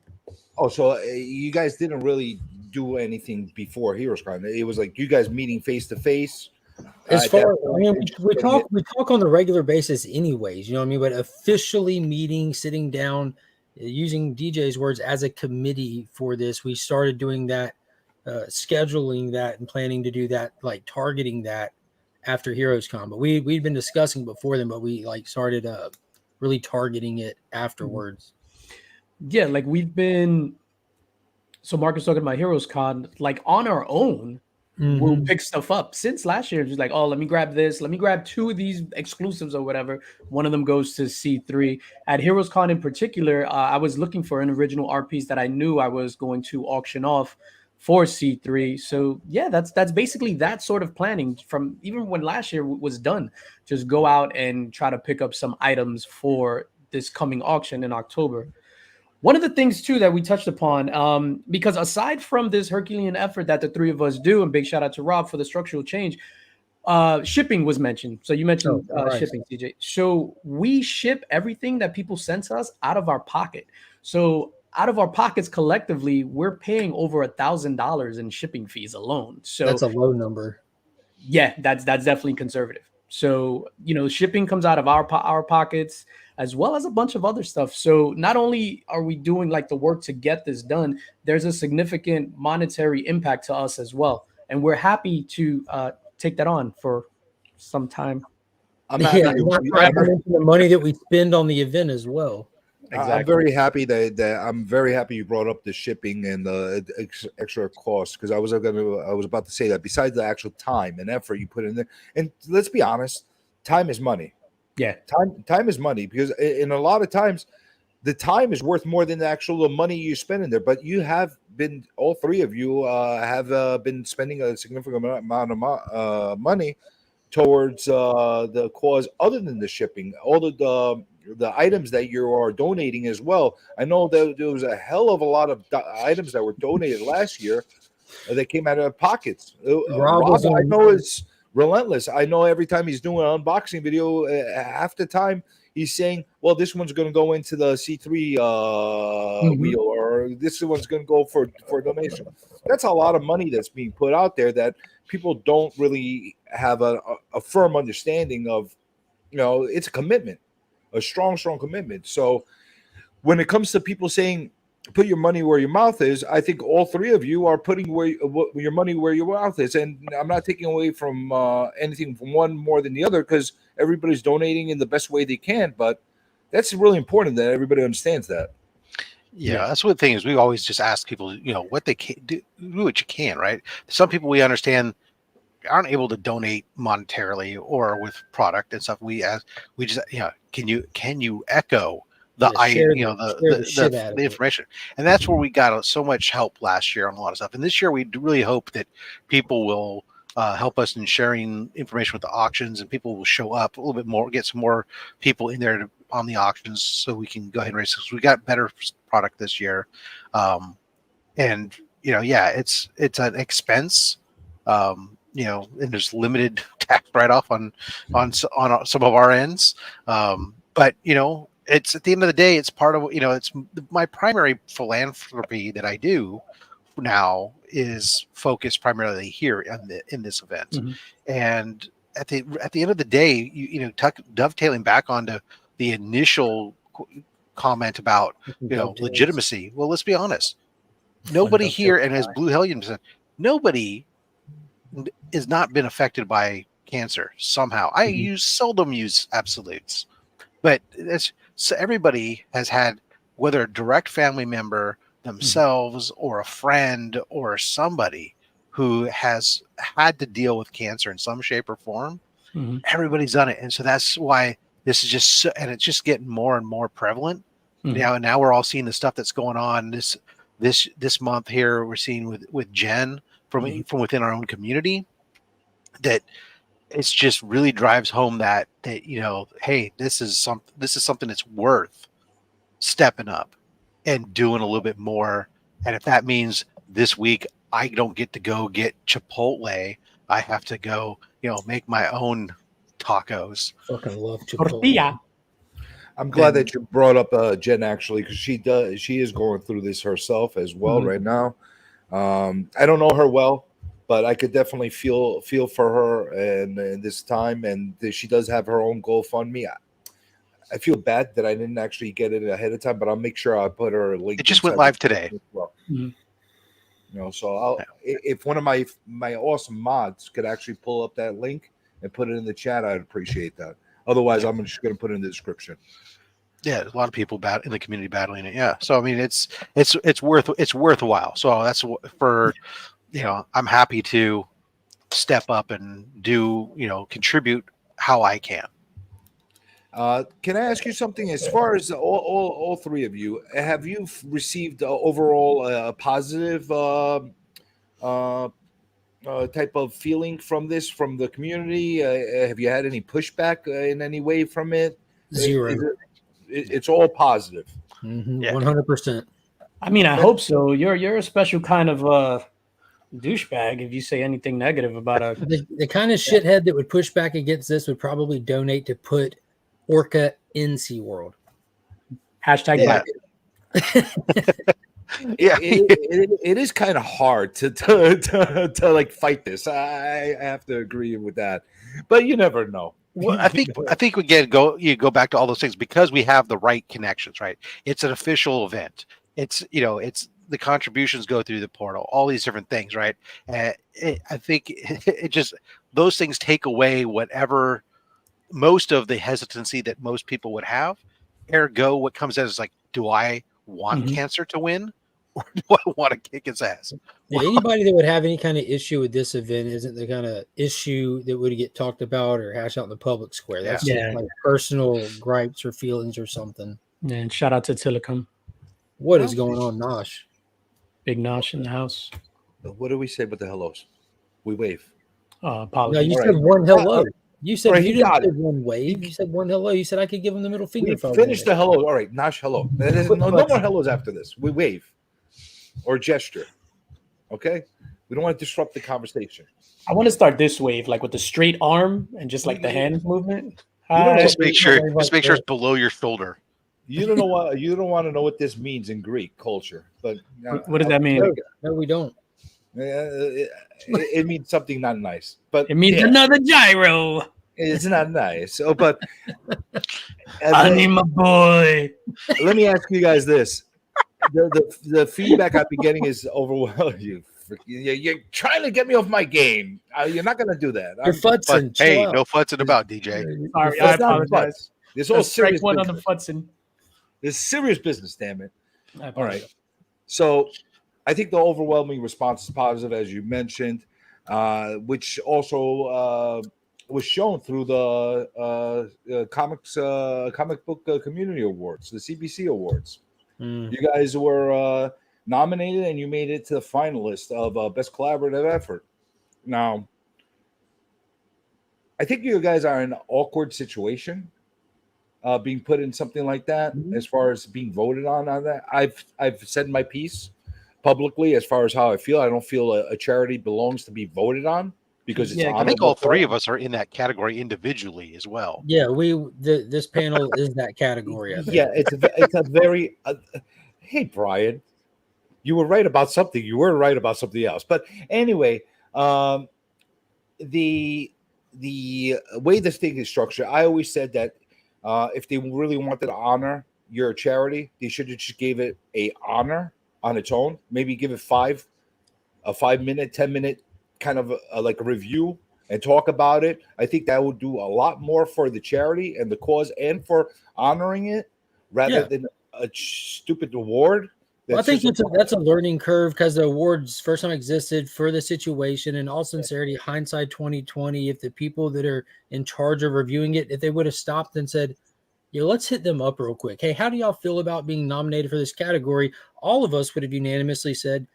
Oh, so you guys didn't really do anything before Heroes Con. It was like you guys meeting face to face. As far, we talk on the regular basis, anyways. You know what I mean? But officially meeting, sitting down, using DJ's words, as a committee for this, we started doing that, scheduling that, and planning to do that, like targeting that after Heroes Con. But we'd been discussing before then, but we started really targeting it afterwards. Yeah, like we've been So Marcus talking about Heroes Con, like on our own, we'll pick stuff up. Since last year, just like, oh, let me grab this, let me grab 2 of these exclusives or whatever. One of them goes to C3. At Heroes Con in particular, I was looking for an original art piece that I knew I was going to auction off for C3. So yeah, that's basically that sort of planning from even when last year was done. Just go out and try to pick up some items for this coming auction in October. One of the things too that we touched upon, because aside from this Herculean effort that the 3 of us do, and big shout out to Rob for the structural change, shipping was mentioned. So you mentioned shipping, CJ. So we ship everything that people send to us out of our pocket. So out of our pockets collectively, we're paying over $1,000 in shipping fees alone. So that's a low number. Yeah, that's definitely conservative. So, shipping comes out of our pockets as well as a bunch of other stuff. So not only are we doing like the work to get this done, there's a significant monetary impact to us as well. And we're happy to take that on for some time. Not to mention the money that we spend on the event as well. Exactly. I'm very happy that you brought up the shipping and the extra cost, because I was about to say that besides the actual time and effort you put in there, and let's be honest, time is money. Yeah, time is money, because in a lot of times the time is worth more than the actual money you spend in there. But you have been, all 3 of you have been spending a significant amount of money towards the cause, other than the shipping, all of the items that you are donating as well. I know that there was a hell of a lot of items that were donated last year that came out of pockets. Rob, I know, is relentless. I know every time he's doing an unboxing video, half the time he's saying, well, this one's going to go into the C3 wheel, or this one's going to go for donation. That's a lot of money that's being put out there that people don't really have a firm understanding of. It's a commitment, a strong commitment. So when it comes to people saying, put your money where your mouth is, I think all 3 of you are putting your money where your mouth is. And I'm not taking away from anything from one more than the other, because everybody's donating in the best way they can. But that's really important that everybody understands that. Yeah, that's one thing is we always just ask people, what they can do what you can, right? Some people we understand aren't able to donate monetarily or with product and stuff. We just, can you echo the the information? And that's where we got so much help last year on a lot of stuff. And this year we really hope that people will help us in sharing information with the auctions, and people will show up a little bit more, get some more people in there on the auctions, so we can go ahead and race this. We got better product this year. And it's an expense. And there's limited tax write-off on some of our ends. But it's at the end of the day, it's part of, it's my primary philanthropy that I do now is focused primarily here in this event. Mm-hmm. And at the end of the day, dovetailing back onto the initial comment about, legitimacy. Well, let's be honest. Nobody here, and as Blue Hellion said, nobody has not been affected by cancer somehow. I seldom use absolutes, but so everybody has had, whether a direct family member themselves or a friend or somebody who has had to deal with cancer in some shape or form. Everybody's done it. And so that's why this is just and it's just getting more and more prevalent. Now we're all seeing the stuff that's going on this month here. We're seeing with Jen from within our own community, that it's just really drives home that hey, this is something that's worth stepping up and doing a little bit more. And if that means this week I don't get to go get Chipotle, I have to go, make my own tacos. Fucking love Chipotle. Tortilla. I'm glad that you brought up Jen, actually, because she is going through this herself as well right now. I don't know her well, but I could definitely feel for her and this time, and she does have her own GoFundMe. I feel bad that I didn't actually get it ahead of time, but I'll make sure I put her a link. It just went live today. Well. So if one of my awesome mods could actually pull up that link and put it in the chat, I'd appreciate that. Otherwise, I'm just going to put it in the description. Yeah, a lot of people in the community battling it. Yeah, so I mean, it's worthwhile. So that's for I'm happy to step up and do contribute how I can. Can I ask you something? As far as all three of you, have you received overall positive type of feeling from this from the community? Have you had any pushback in any way from it? Zero. It's all positive. 100%. I mean, I hope so. You're a special kind of douchebag if you say anything negative about a The kind of shithead that would push back against this would probably donate to put Orca in SeaWorld. hashtag Yeah. Biden. Yeah, It is kind of hard to like fight this. I have to agree with that, but you never know. well, I think we go back to all those things because we have the right connections, right? It's an official event. It's the contributions go through the portal, all these different things, right? I think it just those things take away whatever most of the hesitancy that most people would have. Ergo, what comes out is like, do I want cancer to win, or do I want to kick its ass? Yeah, anybody that would have any kind of issue with this event isn't the kind of issue that would get talked about or hashed out in the public square. That's Yeah. just like personal gripes or feelings or something. And shout out to Telecom. What is going on, Nosh? Big Nosh in the house. What do we say with the hellos? We wave. No, Apologies. you All said right. one hello. You said All right, you he didn't got say it. one wave. You said one hello. You said I could give him the middle finger. We if I finished wanted. the hello. All right, Nash, hello. There's no more hellos after this. We wave or gesture. Okay? We don't want to disrupt the conversation. I want to start this wave, like with the straight arm and just like the hand movement. know, Just make sure like it's below your shoulder. You don't know what you don't want to know what this means in Greek culture, but What does that mean? No, we don't. it means something not nice. But It means yeah, another gyro. it's not nice. Oh, but I need my boy. let me ask you guys this: the feedback I've been getting is overwhelming. You're trying to get me off my game. You're not going to do that. You're But futzing. hey, Chill out. no futzing about DJ. Sorry, That's I not apologize. fun. This all That's strike serious one on the business. Futson. This is serious business, damn it. I All right. apologize. So I think the overwhelming response is positive, as you mentioned, which also was shown through the comic book community awards, the CBC awards. You guys were nominated and you made it to the finalist of best collaborative effort. Now, I think you guys are in an awkward situation. Being put in something like that, as far as being voted on that, I've said my piece publicly as far as how I feel. I don't feel a charity belongs to be voted on because it's. Yeah, I think all three of us are in that category individually as well. Yeah, this panel is that category. I think. Yeah, it's a very. Hey, Brian, you were right about something. You were right about something else. But anyway, the way this thing is structured, I always said that. If they really wanted to honor your charity, they should have just gave it a honor on its own. Maybe give it a 5-minute, 10-minute kind of like a review and talk about it. I think that would do a lot more for the charity and the cause and for honoring it rather than a stupid award. Well, I think that's a learning curve because the awards first time existed for the situation. In all sincerity, hindsight 2020, if the people that are in charge of reviewing it, if they would have stopped and said, let's hit them up real quick. Hey, how do y'all feel about being nominated for this category? All of us would have unanimously said,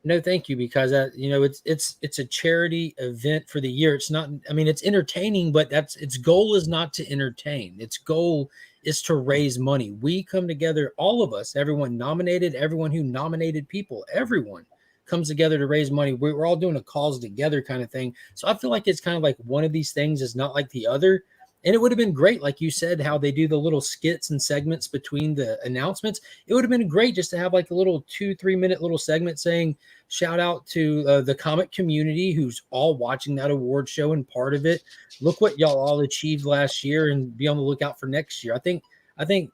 no, thank you, because it's a charity event for the year. It's not, I mean, it's entertaining, but its goal is not to entertain. Its goal is to raise money. We come together, all of us, everyone nominated, everyone who nominated people, everyone comes together to raise money. We're all doing a cause together kind of thing. So I feel like it's kind of like one of these things is not like the other. And it would have been great, like you said, how they do the little skits and segments between the announcements. It would have been great just to have like a little 2-3 minute little segment saying, shout out to the comic community who's all watching that award show and part of it. Look what y'all all achieved last year and be on the lookout for next year. I think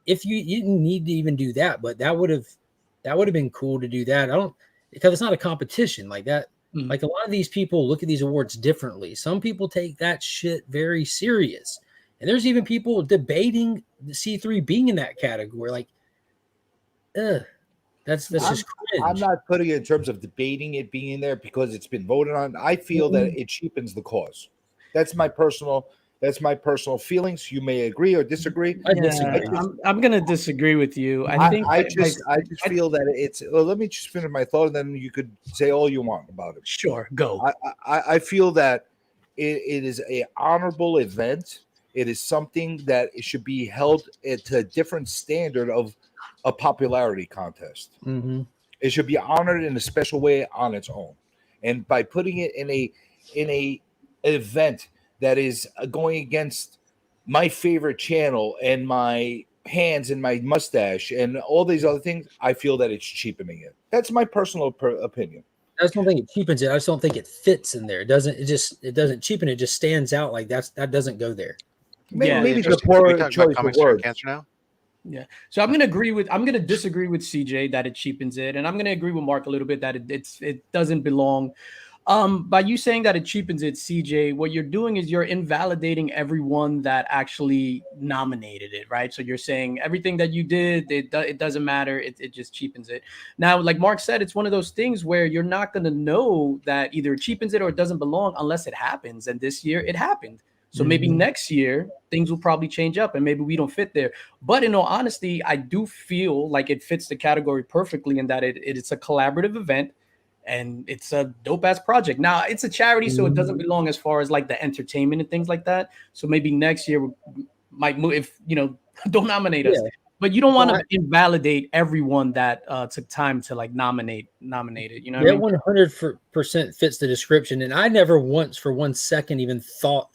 if you didn't need to even do that, but that would have been cool to do that. Because it's not a competition like that. Like a lot of these people look at these awards differently. Some people take that shit very serious. And there's even people debating the C3 being in that category. Like, that's just cringe. I'm not putting it in terms of debating it being in there because it's been voted on. I feel that it cheapens the cause. That's my personal feelings. You may agree or disagree. I disagree. I'm gonna disagree with you. I just feel that it's. Well, let me just finish my thought, and then you could say all you want about it. Sure, go. I feel that it is a honorable event. It is something that it should be held to a different standard of a popularity contest. Mm-hmm. It should be honored in a special way on its own, and by putting it in a event that is going against my favorite channel and my hands and my mustache and all these other things, I feel that it's cheapening it. That's my personal opinion. I just don't think it cheapens it. I just don't think it fits in there. It doesn't cheapen it. Just stands out like that doesn't go there. Maybe the Can we poor talk choice about of comics curing words. cancer now? Yeah. So I'm gonna disagree with CJ that it cheapens it, and I'm gonna agree with Mark a little bit that it doesn't belong. By you saying that it cheapens it, CJ, what you're doing is you're invalidating everyone that actually nominated it, right? So you're saying everything that you did, it doesn't matter. It just cheapens it. Now, like Mark said, it's one of those things where you're not going to know that either it cheapens it or it doesn't belong unless it happens. And this year it happened. So maybe next year things will probably change up and maybe we don't fit there. But in all honesty, I do feel like it fits the category perfectly in that it's a collaborative event. And it's a dope ass project. Now it's a charity, so it doesn't belong as far as like the entertainment and things like that. So maybe next year we might move if don't nominate us. But you don't want to invalidate everyone that took time to like nominate it. You know, that 100% fits the description. And I never once for 1 second even thought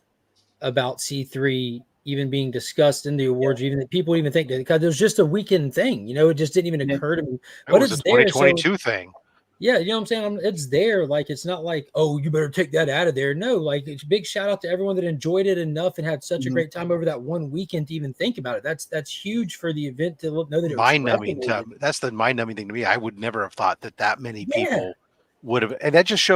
about C3 even being discussed in the awards, even that people even think that because it was just a weekend thing. It just didn't even occur to me. It was a 2022 thing. Yeah, you know what I'm saying? It's there. Like, it's not like, oh, you better take that out of there. No, like, it's a big shout out to everyone that enjoyed it enough and had such a great time over that one weekend to even think about it. That's huge for the event to know that it was mind-numbing. That's the mind-numbing thing to me. I would never have thought that many people would have. And that just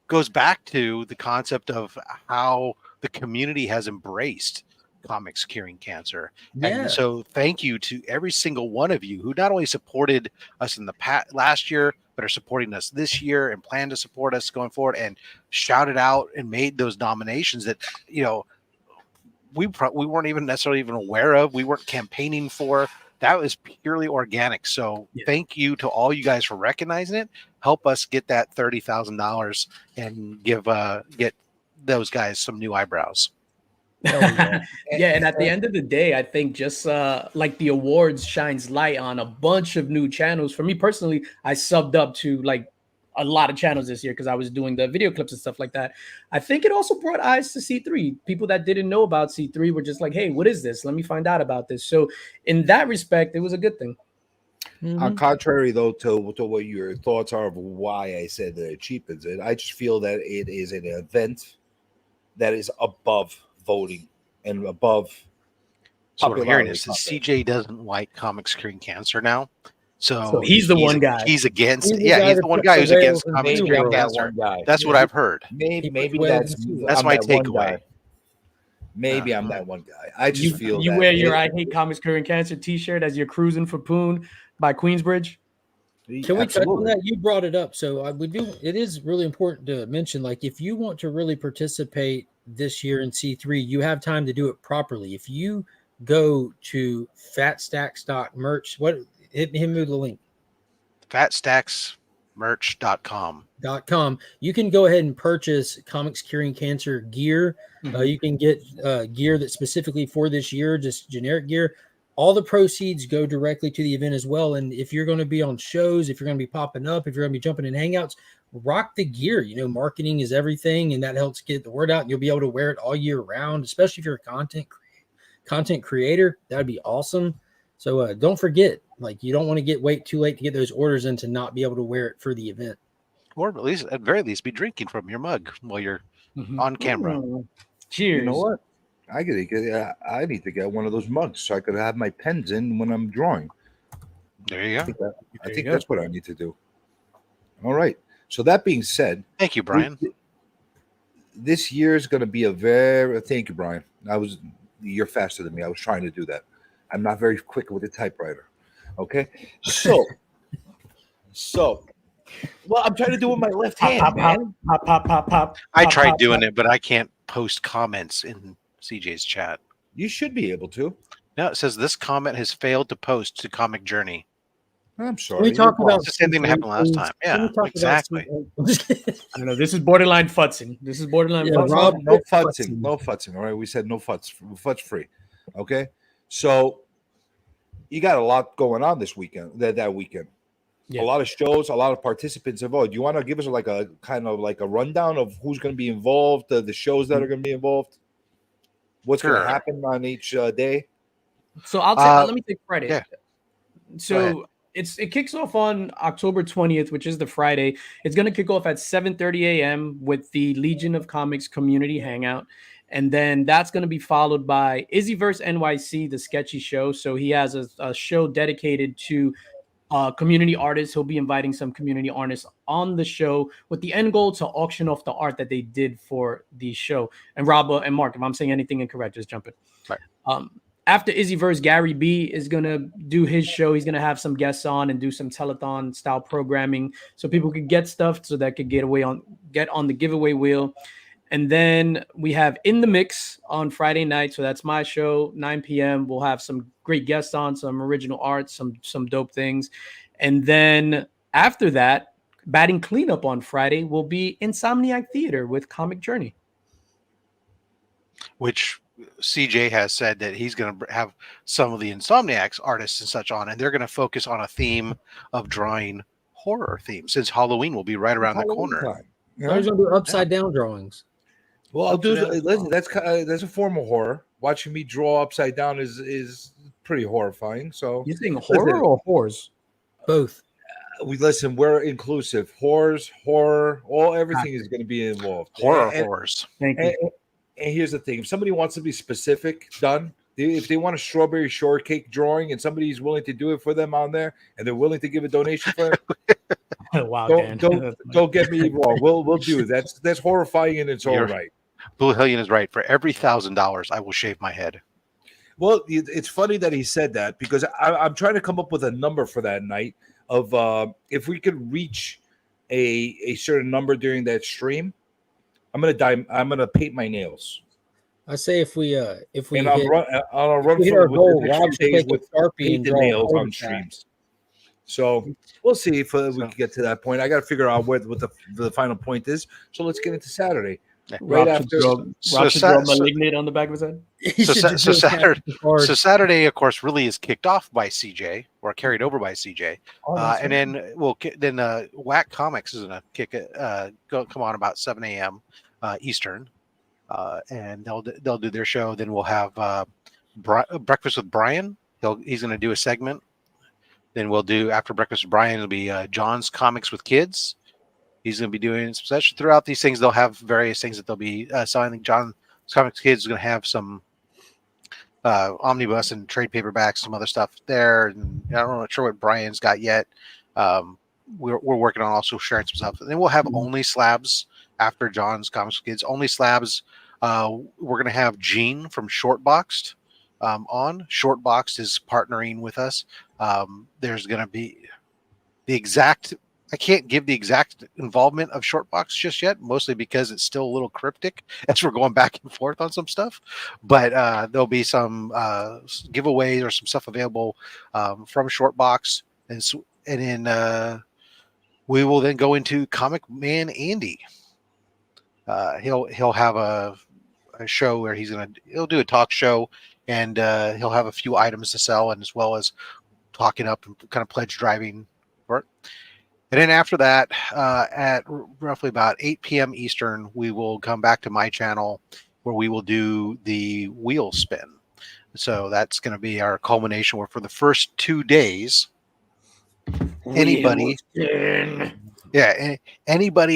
goes back to the concept of how the community has embraced comics curing cancer. And so thank you to every single one of you who not only supported us in the last year, but are supporting us this year and plan to support us going forward and shouted out and made those nominations that, we weren't even necessarily even aware of. We weren't campaigning for. That was purely organic. So thank you to all you guys for recognizing it. Help us get that $30,000 and get those guys some new eyebrows. And at the end of the day, I think just like the awards shines light on a bunch of new channels. For me personally, I subbed up to like a lot of channels this year because I was doing the video clips and stuff like that. I think it also brought eyes to C3. People that didn't know about C3 were just like, hey, what is this? Let me find out about this. So in that respect, it was a good thing. On contrary, though, to what your thoughts are of why I said that it cheapens it, I just feel that it is an event that is above voting and above. So what we're hearing is that CJ doesn't like comics curing cancer now. So he's the one guy. He's against. He's the one guy who's against comics curing cancer. That's what I've heard. Maybe that's my takeaway. Maybe I'm that one guy. I just feel you wear your "I hate comics curing cancer" T-shirt as you're cruising for Poon by Queensbridge. Can we touch on that? You brought it up, so we do. It is really important to mention, like, if you want to really participate this year in C3, you have time to do it properly. If you go to fatstax.merch, hit me with the link. fatstaxmerch.com. You can go ahead and purchase comics curing cancer gear. You can get gear that's specifically for this year, just generic gear. All the proceeds go directly to the event as well. And if you're going to be on shows, if you're going to be popping up, if you're going to be jumping in hangouts, rock the gear. Marketing is everything, and that helps get the word out. And you'll be able to wear it all year round, especially if you're a content creator. That'd be awesome. So don't forget, like, you don't want to wait too late to get those orders in to not be able to wear it for the event. Or at very least, be drinking from your mug while you're on camera. Cheers. You know what? I need to get one of those mugs so I could have my pens in when I'm drawing. There you go. I think that's what I need to do. All right. So that being said, thank you, Brian. This year is going to be thank you, Brian. you're faster than me. I was trying to do that. I'm not very quick with the typewriter. Okay, so well, I'm trying to do it with my left hand, Pop, pop, man. pop, pop, pop, pop. I pop, tried pop, doing pop. it, but I can't post comments in CJ's chat. You should be able to. No, it says this comment has failed to post to Comic Journey. I'm sorry. We talk You're about It's the same thing that happened last time. Can we Yeah, talk exactly. About I don't know. This is borderline futzing. This is borderline Yeah, No, futzing. Rob- no futzing. futzing. No futzing. All right. We said no futz. Futz free. Okay. So you got a lot going on this weekend. That weekend. Yeah. A lot of shows, a lot of participants involved. Do you want to give us like a kind of like a rundown of who's going to be involved, the shows that are going to be involved, what's going Sure. to happen on each day? So I'll take. Let me take Friday. yeah. So it kicks off on October 20th, which is the Friday. It's going to kick off at 7:30 a.m. with the Legion of Comics community hangout. And then that's going to be followed by Izzyverse NYC, the sketchy show. So he has a show dedicated to community artists. He'll be inviting some community artists on the show with the end goal to auction off the art that they did for the show. And Rob and Mark, if I'm saying anything incorrect, just jump in. Right. After Izzyverse, Gary B is going to do his show. He's going to have some guests on and do some telethon style programming so people could get stuff so that could get on the giveaway wheel. And then we have In the Mix on Friday night. So that's my show, 9 p.m. We'll have some great guests on, some original art, some dope things. And then after that, batting cleanup on Friday will be Insomniac Theater with Comic Journey. Which CJ has said that he's going to have some of the Insomniacs artists and such on, and they're going to focus on a theme of drawing horror themes since Halloween will be right around the corner. Time, you I know? was going to do upside down drawings. Well, I'll do. Upside down. Listen, that's a form of horror. Watching me draw upside down is pretty horrifying. So You saying horror or whores? Both. we're inclusive. Horror, everything is going to be involved. Horrors. Thank you. And here's the thing: if somebody wants to be specific, if they want a strawberry shortcake drawing, and somebody's willing to do it for them on there, and they're willing to give a donation for it, Wow, Dan. don't get me wrong. We'll do it. That's horrifying in its own You're- right. Blue Hellion is right. For every $1,000, I will shave my head. Well, it's funny that he said that because I'm trying to come up with a number for that night of if we could reach a certain number during that stream, I'm gonna paint my nails. I say if we And hit, I'll run hit for our goal, the next Rob few should days take a with Sharpie and painted draw a nails on cul-de-sac. streams. So we'll see if we can get to that point. I got to figure out what the final point is. So let's get into Saturday. Right after, Rob should draw malignant on the back of his head. He So, should so, just so do a Saturday, captain card. so Saturday, of course, really is kicked off by CJ or carried over by CJ, and then Whack Comics is gonna come on about 7 a.m. Eastern, and they'll do their show. Then we'll have Breakfast with Brian. He's gonna do a segment. Then we'll do after Breakfast with Brian. It'll be John's Comics with Kids. He's going to be doing some such throughout these things. They'll have various things that they'll be selling. I think John's Comics Kids is going to have some omnibus and trade paperbacks, some other stuff there. And I'm not sure what Brian's got yet. We're working on also sharing some stuff. And then we'll have only slabs after John's Comics with Kids. Only slabs. We're going to have Gene from Shortboxed on. Shortboxed is partnering with us. There's going to be the exact. I can't give the exact involvement of Shortbox just yet, mostly because it's still a little cryptic as we're going back and forth on some stuff. But there'll be some giveaways or some stuff available from Shortbox, and then we will then go into Comic Man Andy. He'll have a show where he'll do a talk show, and he'll have a few items to sell, and as well as talking up and kind of pledge driving for it. And then after that, at roughly about 8 p.m. Eastern, we will come back to my channel where we will do the wheel spin. So that's going to be our culmination where for the first 2 days, anybody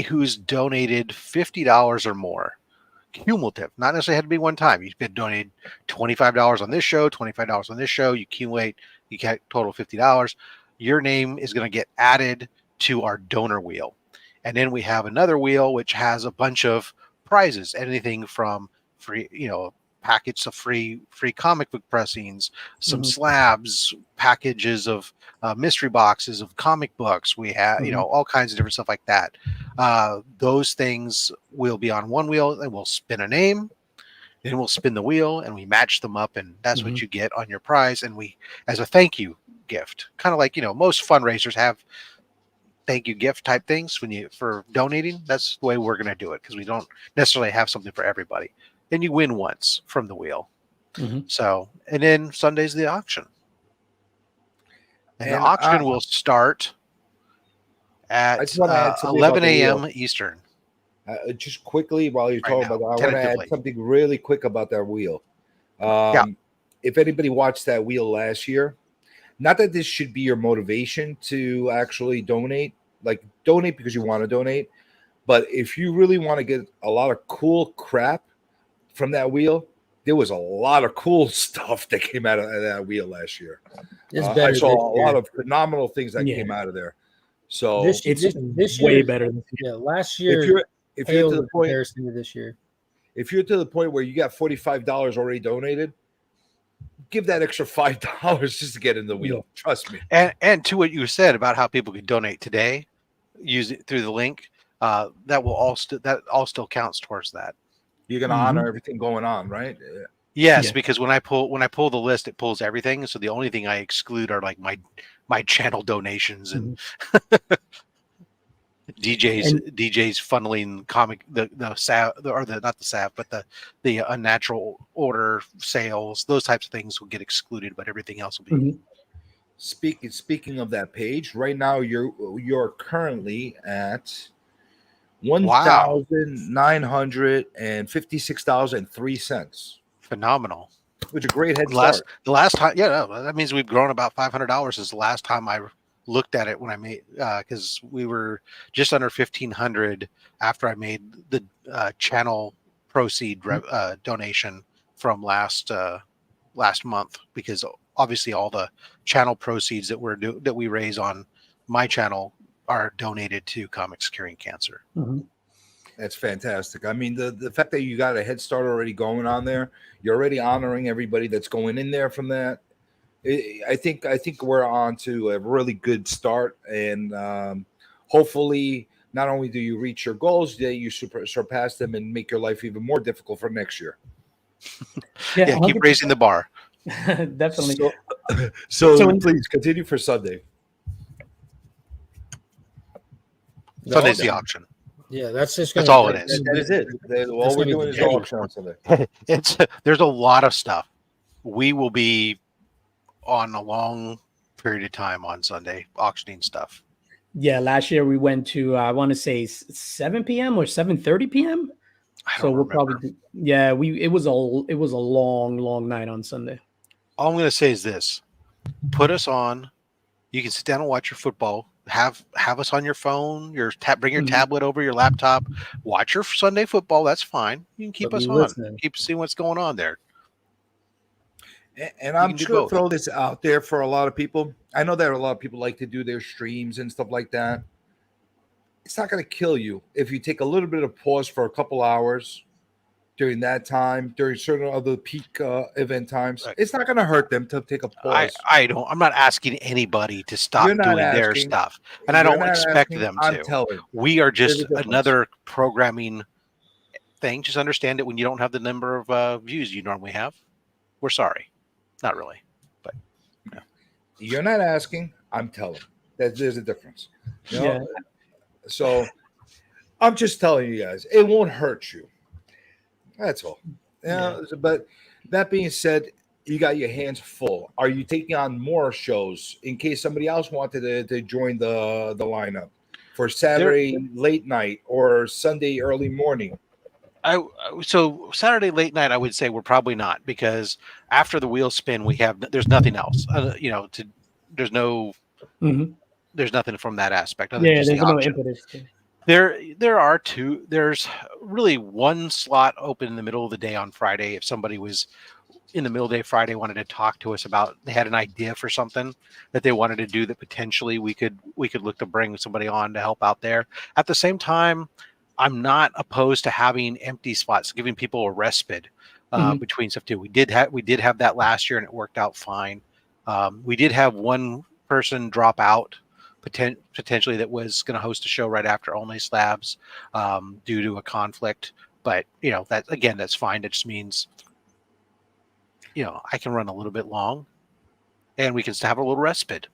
who's donated $50 or more, cumulative, not necessarily had to be one time. You've been donated $25 on this show, $25 on this show, you accumulate, you get total $50. Your name is going to get added to our donor wheel. And then we have another wheel which has a bunch of prizes, anything from free, packets of free comic book pressings, some Mhm. slabs, packages of mystery boxes of comic books. We have, you know, all kinds of different stuff like that. Those things will be on one wheel, and we'll spin a name. Then we'll spin the wheel and we match them up, and that's what you get on your prize. And we, as a thank you gift, kind of like, you know, most fundraisers have thank you gift type things for donating. That's the way we're going to do it, because we don't necessarily have something for everybody. And you win once from the wheel. So, and then Sunday's the auction. And the auction will start I at just want to add something about 11 the wheel. a.m. Eastern. Just quickly, while you're talking now, about that, I want to add tentatively. something really quick about that wheel. Yeah. If anybody watched that wheel last year, not that this should be your motivation to actually donate, like donate because you want to donate, but if you really want to get a lot of cool crap from that wheel, there was a lot of cool stuff that came out of that wheel last year. It's I better saw this a lot year. of phenomenal things that came out of there. So This way year, better than yeah. Last if year, you're to the point, comparison to this year. if you're to the point where you got $45 already donated, give that extra $5 just to get in the wheel. Trust me. And to what you said about how people could donate today, use it through the link. That all still counts towards that. You're gonna honor everything going on, right? Yes, because when I pull the list, it pulls everything. So the only thing I exclude are like my channel donations and DJs funneling comic the salve, or the not the salve, but the unnatural order sales. Those types of things will get excluded, but everything else will be. Speaking of that page, right now you're currently at Wow. $1,956.03. Phenomenal. Which is a great head start. The last time, that means we've grown about $500 since the last time I looked at it, when I made, because we were just under 1,500 after I made the channel proceed donation from last month, because obviously all the channel proceeds that we raise on my channel are donated to Comics Curing Cancer. That's fantastic. I mean, the fact that you got a head start already going on there, you're already honoring everybody that's going in there from that. I think we're on to a really good start, and hopefully, not only do you reach your goals, that you surpass them and make your life even more difficult for next year. Yeah, keep raising the bar. Definitely. So please continue for Sunday. Sunday's the auction. Yeah, that's just that's all it is. That is it. All we're doing is the auction on Sunday. There's a lot of stuff. We will be on a long period of time on Sunday auctioning stuff. Yeah, last year we went to I want to say 7 p.m. or 7:30 p.m. So we'll probably it was a long night on Sunday. All I'm going to say is this: put us on. You can sit down and watch your football. Have us on your phone. Bring your tablet over, your laptop. Watch your Sunday football. That's fine. You can keep us on. Keep seeing what's going on there. And I'm just going to throw this out there for a lot of people. I know that a lot of people like to do their streams and stuff like that. It's not going to kill you if you take a little bit of pause for a couple hours during that time, during certain other peak event times. Right. It's not going to hurt them to take a pause. I'm not asking anybody to stop doing their stuff, and I don't expect them to. We are just another programming thing. Just understand it when you don't have the number of views you normally have. We're sorry. Not really, but you're not asking. I'm telling. There's a difference. You know? So I'm just telling you guys, it won't hurt you. That's all. But that being said, you got your hands full. Are you taking on more shows in case somebody else wanted to join the lineup for Saturday late night or Sunday early morning? So Saturday late night, I would say we're probably not, because after the wheel spin, there's nothing else. There's nothing from that aspect. There's no impetus. There's really one slot open in the middle of the day on Friday. If somebody was in the middle of the day Friday, wanted to talk to us about, they had an idea for something that they wanted to do, that potentially we could look to bring somebody on to help out there. At the same time, I'm not opposed to having empty spots, giving people a respite. between stuff too. We did have that last year, and it worked out fine. We did have one person drop out potentially that was going to host a show right after Only Slabs due to a conflict. But that's fine. It just means I can run a little bit long, and we can have a little respite.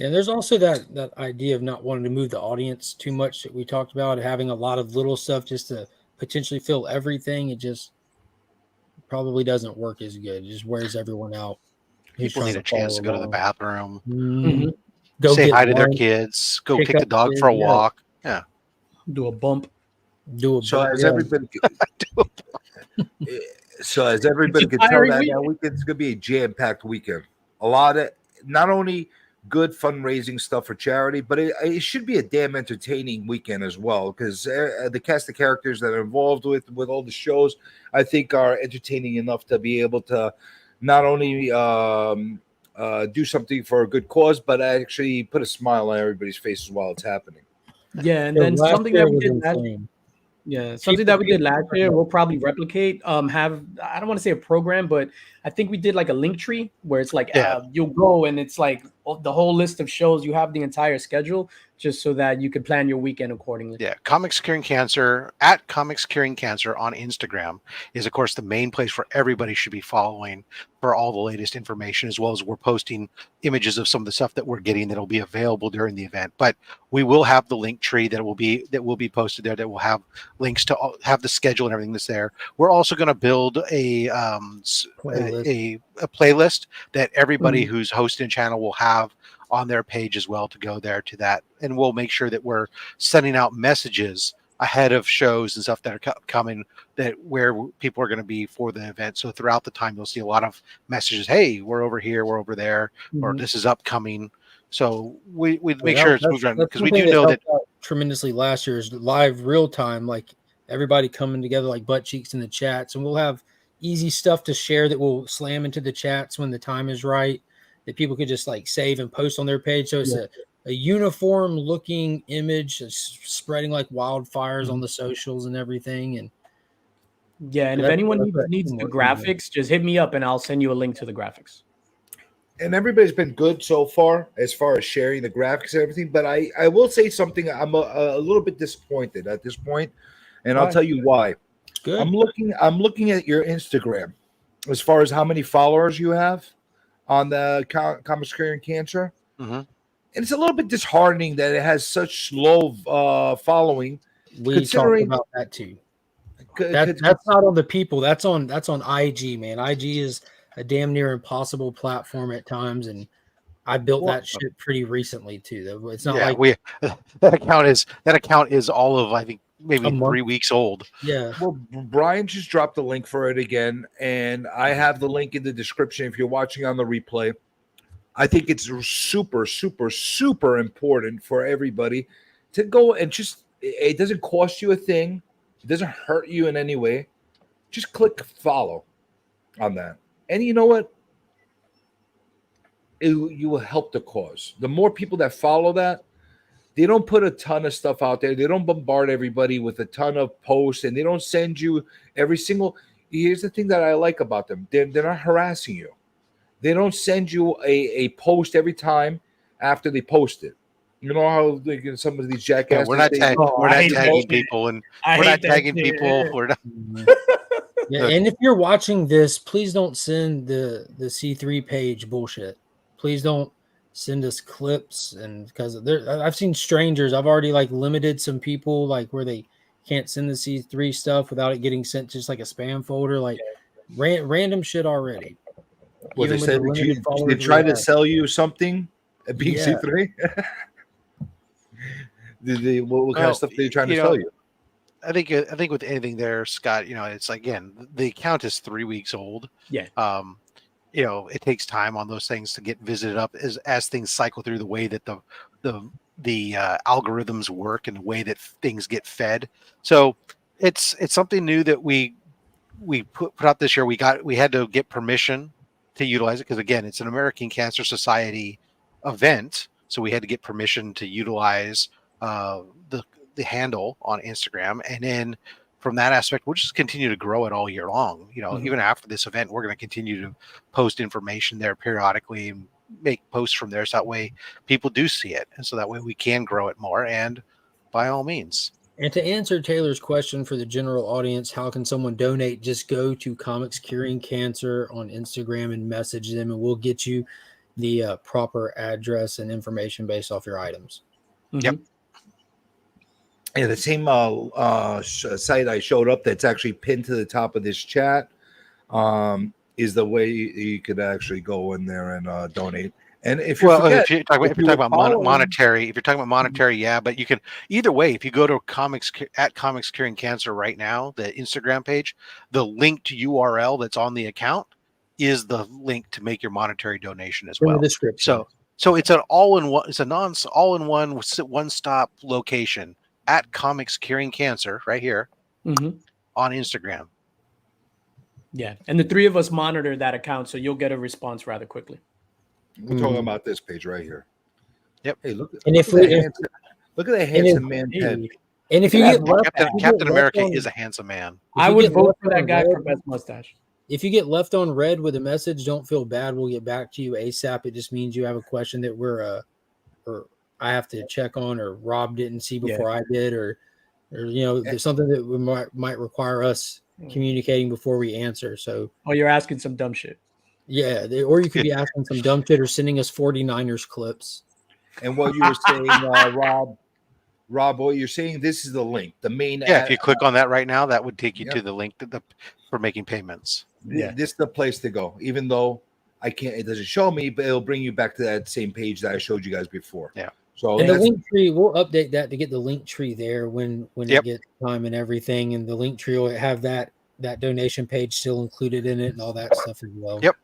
And there's also that idea of not wanting to move the audience too much that we talked about, having a lot of little stuff just to potentially fill everything. It just probably doesn't work as good. It just wears everyone out. People need a chance to go to the bathroom, go say hi to their lunch, kids, go pick take the up dog kids, for a yeah. walk. Yeah. Do a bump. So as everybody can tell, that weekend's gonna be a jam-packed weekend. A lot of not only good fundraising stuff for charity, but it should be a damn entertaining weekend as well, because the cast of characters that are involved with all the shows, I think, are entertaining enough to be able to not only do something for a good cause, but actually put a smile on everybody's faces while it's happening. Yeah, and then something that we did that we did last year, we'll probably replicate. I don't want to say a program, but I think we did like a link tree where it's like you'll go and it's like the whole list of shows. You have the entire schedule just so that you can plan your weekend accordingly. Yeah, Comics Curing Cancer at Comics Curing Cancer on Instagram is, of course, the main place where everybody should be following for all the latest information, as well as we're posting images of some of the stuff that we're getting that'll be available during the event. But we will have the link tree that will be posted there, that will have links to have the schedule and everything that's there. We're also going to build a playlist that everybody who's hosting a channel will have on their page as well, to go there to that, and we'll make sure that we're sending out messages ahead of shows and stuff that are coming, that where people are going to be for the event. So throughout the time, you'll see a lot of messages. Hey, we're over here, we're over there, or this is upcoming. So we make sure it's moved around, because we do know that tremendously last year's live real time, like everybody coming together like butt cheeks in the chats, and we'll have easy stuff to share that will slam into the chats when the time is right, that people could just like save and post on their page. So it's a uniform looking image spreading like wildfires on the socials and everything. And and if anyone needs the graphics, just hit me up and I'll send you a link to the graphics. And everybody's been good so far as sharing the graphics and everything. But I will say something. I'm a little bit disappointed at this point, and I'll tell you why. Good. I'm looking at your Instagram as far as how many followers you have on the Comics Curing Cancer. And it's a little bit disheartening that it has such low following. We talked about that too. That's not on the people. That's on IG, man. IG is a damn near impossible platform at times, and I built that shit pretty recently too. It's not like that account is all of, I think, maybe 3 weeks old. Yeah. Well, Brian just dropped the link for it again, and I have the link in the description if you're watching on the replay. I think it's super, super, super important for everybody to go and it doesn't cost you a thing. It doesn't hurt you in any way. Just click follow on that. And you know what? You will help the cause. The more people that follow that, they don't put a ton of stuff out there. They don't bombard everybody with a ton of posts, and they don't send you every single. Here's the thing that I like about them. They're not harassing you. They don't send you a post every time after they post it. You know how some of these jackasses. We're not tagging people, and we're not tagging people. We're not. And if you're watching this, please don't send the C3 page bullshit. Please don't send us clips, and because I've seen strangers. I've already like limited some people like where they can't send the C3 stuff without it getting sent to just like a spam folder, like random shit already. Well, they said they try to sell you something at being C3. What kind of stuff are they trying to sell you? I think with anything there, Scott, it's like, again, the account is 3 weeks old. Yeah. It takes time on those things to get visited up as things cycle through the way that the algorithms work and the way that things get fed. So it's something new that we put out this year. We had to get permission to utilize it, because again, it's an American Cancer Society event, so we had to get permission to utilize the handle on Instagram. And then from that aspect, we'll just continue to grow it all year long. Even after this event, we're going to continue to post information there periodically and make posts from there. So that way people do see it. And so that way we can grow it more. And by all means. And to answer Taylor's question for the general audience, how can someone donate? Just go to Comics Curing Cancer on Instagram and message them, and we'll get you the proper address and information based off your items. Yep. Yeah, the same site I showed up that's actually pinned to the top of this chat is the way you could actually go in there and donate. And if you're talking about monetary, yeah, but you can either way. If you go to Comics Curing Cancer right now, the Instagram page, the link to URL that's on the account is the link to make your monetary donation as well. In the description. So it's an all-in-one. It's a all-in-one one-stop location at Comics Curing Cancer right here on Instagram. Yeah, and the three of us monitor that account, so you'll get a response rather quickly. We're talking about this page right here. Yep. Hey, look at look that handsome man pen. And if you get Captain America is a handsome man. I would vote for that guy for best mustache. If you get left on red with a message, don't feel bad. We'll get back to you ASAP. It just means you have a question that or I have to check on, or Rob didn't see before I did, or there's something that we might require us communicating before we answer. So, you're asking some dumb shit. Yeah, or you could be asking some dumb shit or sending us 49ers clips. And what you were saying, Rob, what you're saying, this is the link, the main. Yeah, if you click on that right now, that would take you to the link for making payments. This is the place to go. Even though it doesn't show me, but it'll bring you back to that same page that I showed you guys before. Yeah. So and the link tree, we'll update that to get the link tree there when it gets time and everything. And the link tree will have that donation page still included in it and all that stuff as well. Yep.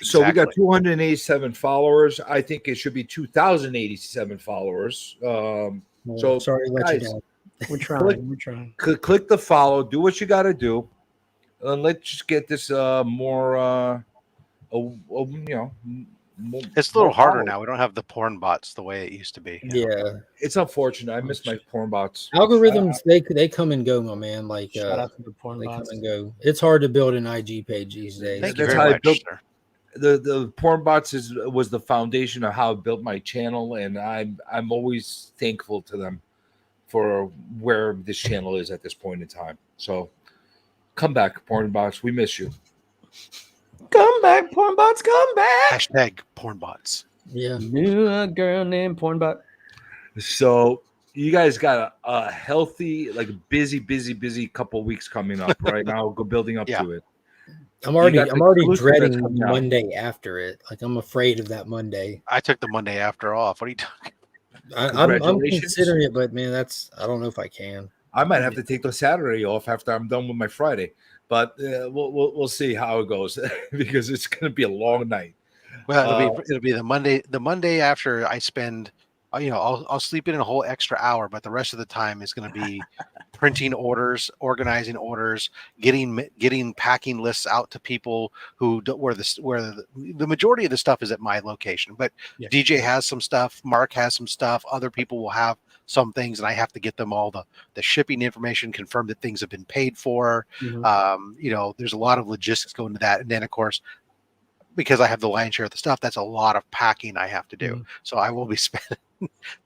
So we got 287 followers. I think it should be 2,087 followers. So sorry to let you down. We're trying. Click the follow. Do what you got to do. Let's just get this more. It's a little harder now. We don't have the porn bots the way it used to be. Yeah, it's unfortunate. I miss my porn bots. Algorithms they come and go, my man. Like shout out to the porn bots. Come and go. It's hard to build an IG page these days. Thank you very much, sir. The porn bots was the foundation of how I built my channel, and I'm always thankful to them for where this channel is at this point in time. So come back, porn bots. We miss you. Come back, porn bots. Come back. Hashtag porn bots. Yeah. Knew a girl named porn bot. So you guys got a healthy, like busy couple weeks coming up right now. Go building up to it. I'm already dreading Monday after it. Like I'm afraid of that Monday. I took the Monday after off. What are you talking? I'm considering it, but man, I don't know if I can. I might have to take the Saturday off after I'm done with my Friday, but we'll see how it goes because it's going to be a long night. Well, it'll be the Monday after I spend. I'll sleep in a whole extra hour, but the rest of the time is going to be printing orders, organizing orders, getting packing lists out to people where the majority of the stuff is at my location. But DJ has some stuff, Mark has some stuff, other people will have some things, and I have to get them all the shipping information, confirm that things have been paid for. Mm-hmm. There's a lot of logistics going into that, and then of course, because I have the lion's share of the stuff, that's a lot of packing I have to do. Mm-hmm. So I will be spending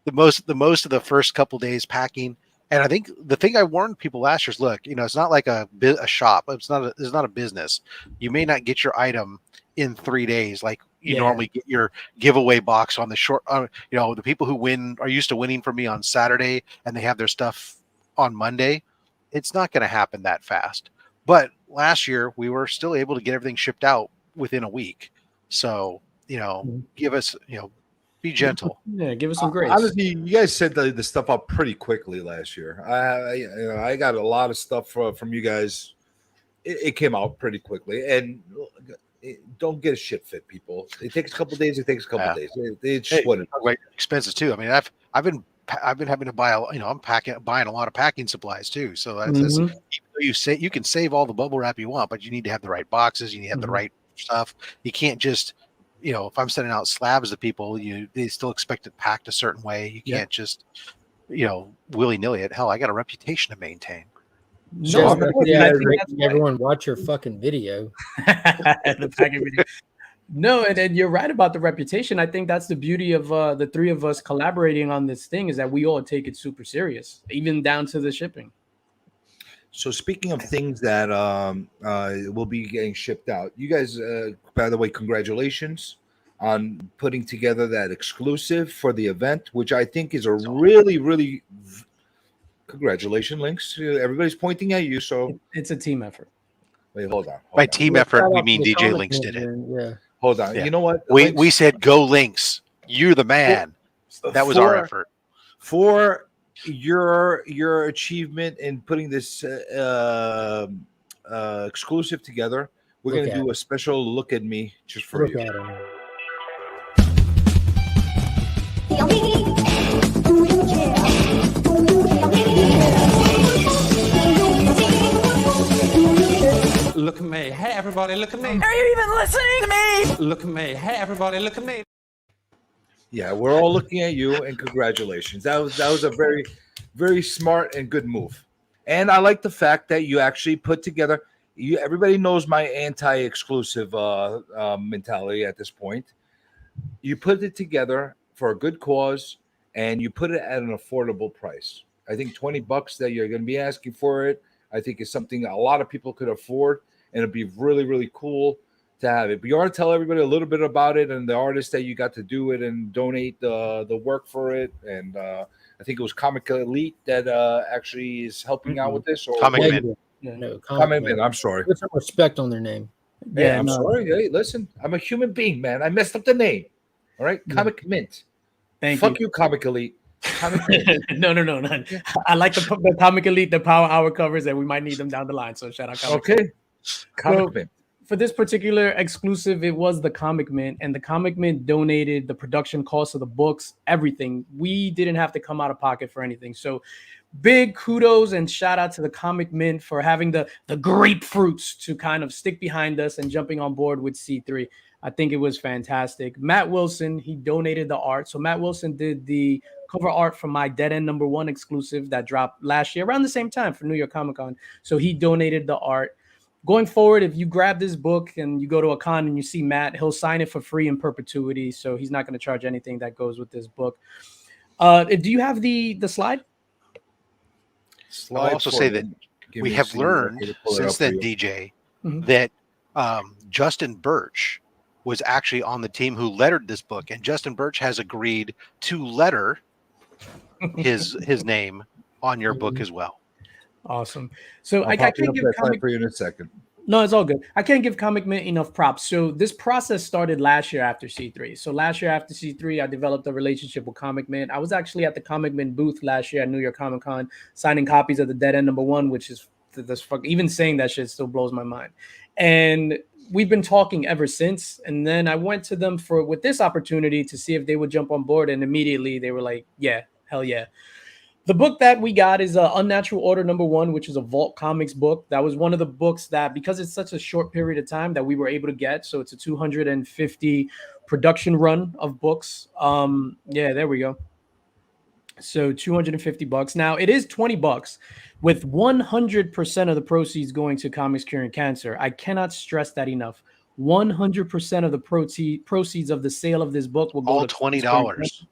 the most of the first couple days packing. And I think the thing I warned people last year is, look, it's not like a shop. It's not a business. You may not get your item in 3 days like you normally get your giveaway box on the short. The people who win are used to winning for me on Saturday, and they have their stuff on Monday. It's not going to happen that fast. But last year we were still able to get everything shipped out within a week. So, give us, be gentle. Yeah, give us some grace. Honestly, you guys set the stuff up pretty quickly last year. I got a lot of stuff from you guys. It came out pretty quickly, and don't get a shit fit, people. It takes a couple days. It days. It's what it is. Expenses too. I mean, I've been having to buy I'm buying a lot of packing supplies too. So that's you can save all the bubble wrap you want, but you need to have the right boxes. You need to have the right stuff. You can't just, if I'm sending out slabs to people, they still expect it packed a certain way. You can't just, willy nilly it. Hell, I got a reputation to maintain. No, I'm of gonna course, give and you I guys think a- that's why. Everyone watch your fucking video. The packet video. No, and you're right about the reputation. I think that's the beauty of the three of us collaborating on this thing is that we all take it super serious, even down to the shipping. So speaking of things that will be getting shipped out, you guys, by the way, congratulations on putting together that exclusive for the event, which I think is a really congratulations, Links. Everybody's pointing at you. So It's a team effort. wait, hold on. By team Yeah, effort, shout we out to mean the DJ comic Links did it. man, Yeah. Hold on. Yeah. You know what? We Links, said go Links. You're the man. That was our effort. For your achievement in putting this exclusive together. We're Look gonna at do a special look at me just for Look you. at him. Look at me. Hey, everybody, look at me. Are you even listening to me? Look at me. Hey, everybody, look at me. Yeah, we're all looking at you, and congratulations. That was a very smart and good move. And I like the fact that you actually put together. Everybody knows my anti-exclusive mentality at this point. You put it together for a good cause, and you put it at an affordable price. I think $20 that you're going to be asking for it, I think is something a lot of people could afford, and it'd be really cool to have it. But you want to tell everybody a little bit about it and the artist that you got to do it and donate the work for it. And I think it was Comic Elite that actually is helping out with this. Or Comic what- Man. Yeah. No, Comic Man. I'm sorry. Put some respect on their name. Hey, Yeah, I'm no, sorry. Hey, listen, I'm a human being, man. I messed up the name. All right, Yeah. Comic Mint. Thank Fuck you, Comic Elite. Comic Mint. no. I like the Comic Elite, the Power Hour covers, and we might need them down the line. So shout out Comic Okay, Comic So- Mint. For this particular exclusive, it was the Comic Mint, and the Comic Mint donated the production cost of the books, everything. We didn't have to come out of pocket for anything. So big kudos and shout out to the Comic Mint for having the grapefruits to kind of stick behind us and jumping on board with C3. I think it was fantastic. Matt Wilson, he donated the art. So Matt Wilson did the cover art for my Dead End #1 exclusive that dropped last year around the same time for New York Comic Con. So he donated the art. Going forward, if you grab this book and you go to a con and you see Matt, he'll sign it for free in perpetuity. So he's not going to charge anything that goes with this book. Do you have the slide? Slide also say forward. Give We me a have second. I need learned to pull it since up for then, you. DJ, Mhm. that Justin Birch was actually on the team who lettered this book, and Justin Birch has agreed to letter his name on your book as well. Awesome. So I'll I pop it can't up give that slide Comic. for you in a second. No, it's all good. I can't give Comic Mint enough props. So this process started last year after C3. So last year after C3, I developed a relationship with Comic Mint. I was actually at the Comic Mint booth last year at New York Comic Con signing copies of the Dead End #1, which is this fuck. Even saying that shit still blows my mind. And we've been talking ever since. And then I went to them with this opportunity to see if they would jump on board. And immediately they were like, yeah, hell yeah. The book that we got is Unnatural Order #1, which is a Vault Comics book. That was one of the books that, because it's such a short period of time, that we were able to get. So it's a 250 production run of books. Yeah, there we go. So $250. Now it is $20 with 100% of the proceeds going to Comics Curing Cancer. I cannot stress that enough. 100% of the proceeds of the sale of this book will go All to $20.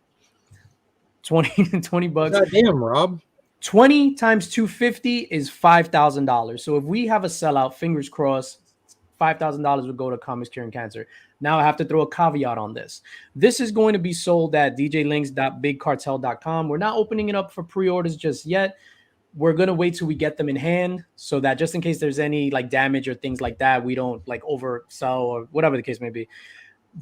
20 bucks. God damn, Rob. 20 times 250 is $5,000. So if we have a sellout, fingers crossed, $5,000 would go to Comics Curing Cancer. Now I have to throw a caveat on this. This is going to be sold at djlinks.bigcartel.com. We're not opening it up for pre-orders just yet. We're going to wait till we get them in hand so that just in case there's any like damage or things like that, we don't like oversell or whatever the case may be.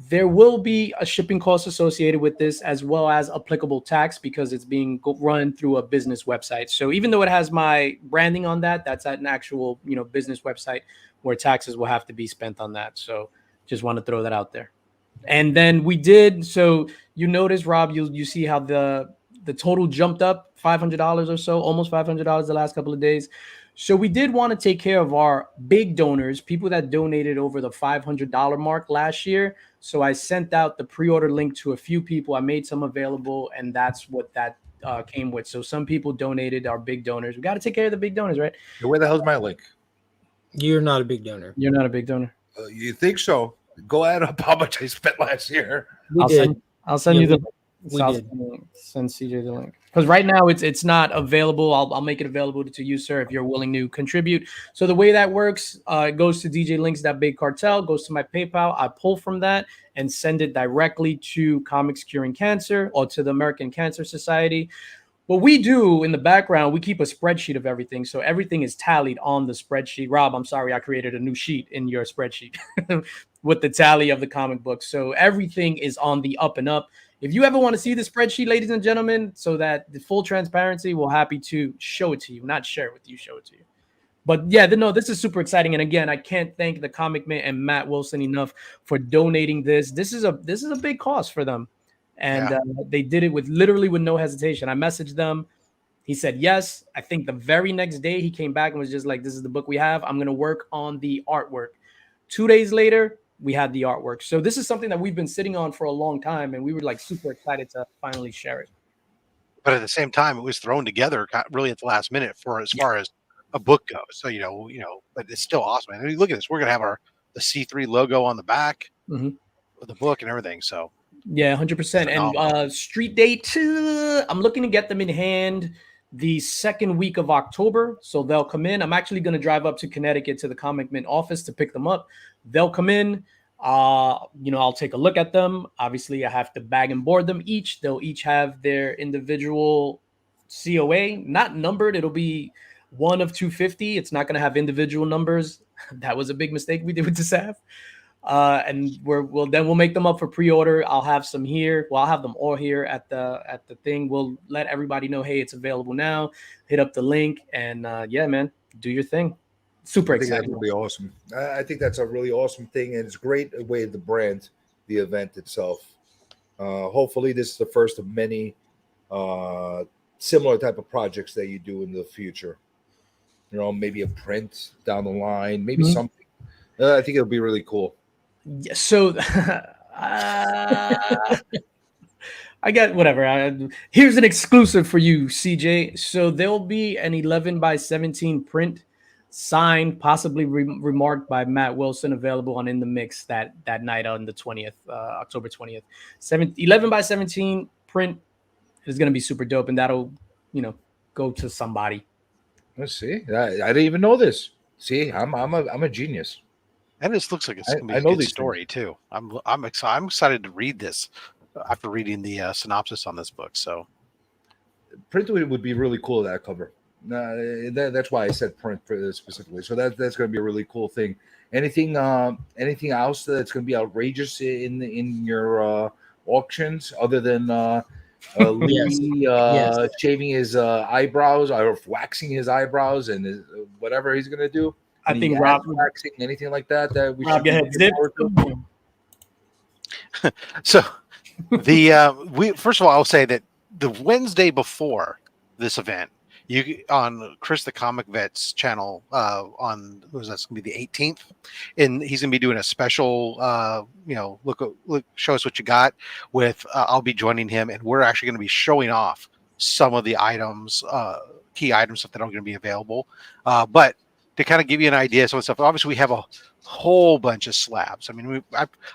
There will be a shipping cost associated with this as well as applicable tax because it's being run through a business website. So even though it has my branding on that, that's at an actual, business website where taxes will have to be spent on that. So just want to throw that out there. And then we did. So you notice, Rob, you see how the total jumped up $500 or so, almost $500 the last couple of days. So we did want to take care of our big donors, people that donated over the $500 mark last year. So I sent out the pre-order link to a few people. I made some available, and that's what that came with. So some people donated, our big donors. We got to take care of the big donors, right? Where the hell's my link? You're not a big donor. You're not a big donor. You think so? Go add up how much I spent last year. We did. I'll send Yeah, you the. we I'll did. send CJ the link because right now it's not available. I'll make it available to you, sir, if you're willing to contribute. So the way that works, it goes to DJ Links, that big cartel, goes to my PayPal. I pull from that and send it directly to Comics Curing Cancer or to the American Cancer Society. What we do in the background, we keep a spreadsheet of everything. So everything is tallied on the spreadsheet. Rob, I'm sorry, I created a new sheet in your spreadsheet with the tally of the comic books. So everything is on the up and up. If you ever want to see the spreadsheet, ladies and gentlemen, so that the full transparency, we're happy to show it to you, not share it with you, show it to you. But yeah, no, this is super exciting. And again, I can't thank the Comic Man and Matt Wilson enough for donating this. This is a big cost for them. And they did it with no hesitation. I messaged them. He said yes. I think the very next day he came back and was just like, this is the book we have. I'm going to work on the artwork. 2 days later, we had the artwork. So this is something that we've been sitting on for a long time, and we were like super excited to finally share it. But at the same time, it was thrown together really at the last minute for as far as a book goes. So but it's still awesome. I mean, look at this. We're gonna have the C3 logo on the back of the book and everything. So yeah, 100%. And street date, I'm looking to get them in hand the second week of October. So they'll come in. I'm actually going to drive up to Connecticut to the Comic Mint office to pick them up. They'll come in. I'll take a look at them. Obviously, I have to bag and board them each. They'll each have their individual COA, not numbered. It'll be 1 of 250. It's not going to have individual numbers. That was a big mistake we did with the SAF. And we'll make them up for pre-order. I'll have some here. Well, I'll have them all here at the thing. We'll let everybody know, hey, it's available now. Hit up the link and yeah, man, do your thing. Super exciting. That's really awesome. I think that's a really awesome thing, and it's a great way to brand the event itself. Hopefully, this is the first of many similar type of projects that you do in the future. Maybe a print down the line, maybe something. I think it'll be really cool. Yeah, so I got whatever. Here's an exclusive for you, CJ. So there'll be an 11x17 print signed, possibly remarked by Matt Wilson, available on In the Mix that night on the 20th, October 20th. 11x17 print is going to be super dope, and that'll go to somebody. Let's see. I didn't even know this. See, I'm a genius. And this looks like it's going to be a good story too. I'm excited to read this after reading the synopsis on this book. So, print would be really cool. That cover. That's why I said print specifically. So that's going to be a really cool thing. Anything else that's going to be outrageous in your auctions other than Lee shaving his eyebrows or waxing his eyebrows and whatever he's going to do? I think Rob waxing, anything like that we Rob, should zip. So we first of all, I'll say that the Wednesday before this event, you on Chris the Comic Vet's channel on that's going to be the 18th, and he's going to be doing a special look show us what you got with I'll be joining him, and we're actually going to be showing off some of the items, key items that are going to be available, but to kind of give you an idea of some of the stuff. Obviously, we have a whole bunch of slabs. I mean,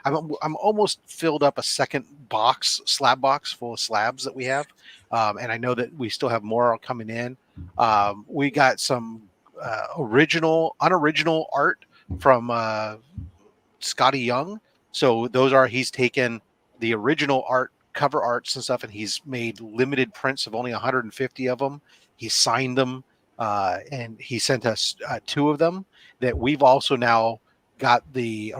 I'm almost filled up a second slab box full of slabs that we have, and I know that we still have more coming in. We got some unoriginal art from Scotty Young. So he's taken the original art, cover arts and stuff, and he's made limited prints of only 150 of them. He signed them. And he sent us 2 of them that we've also now got the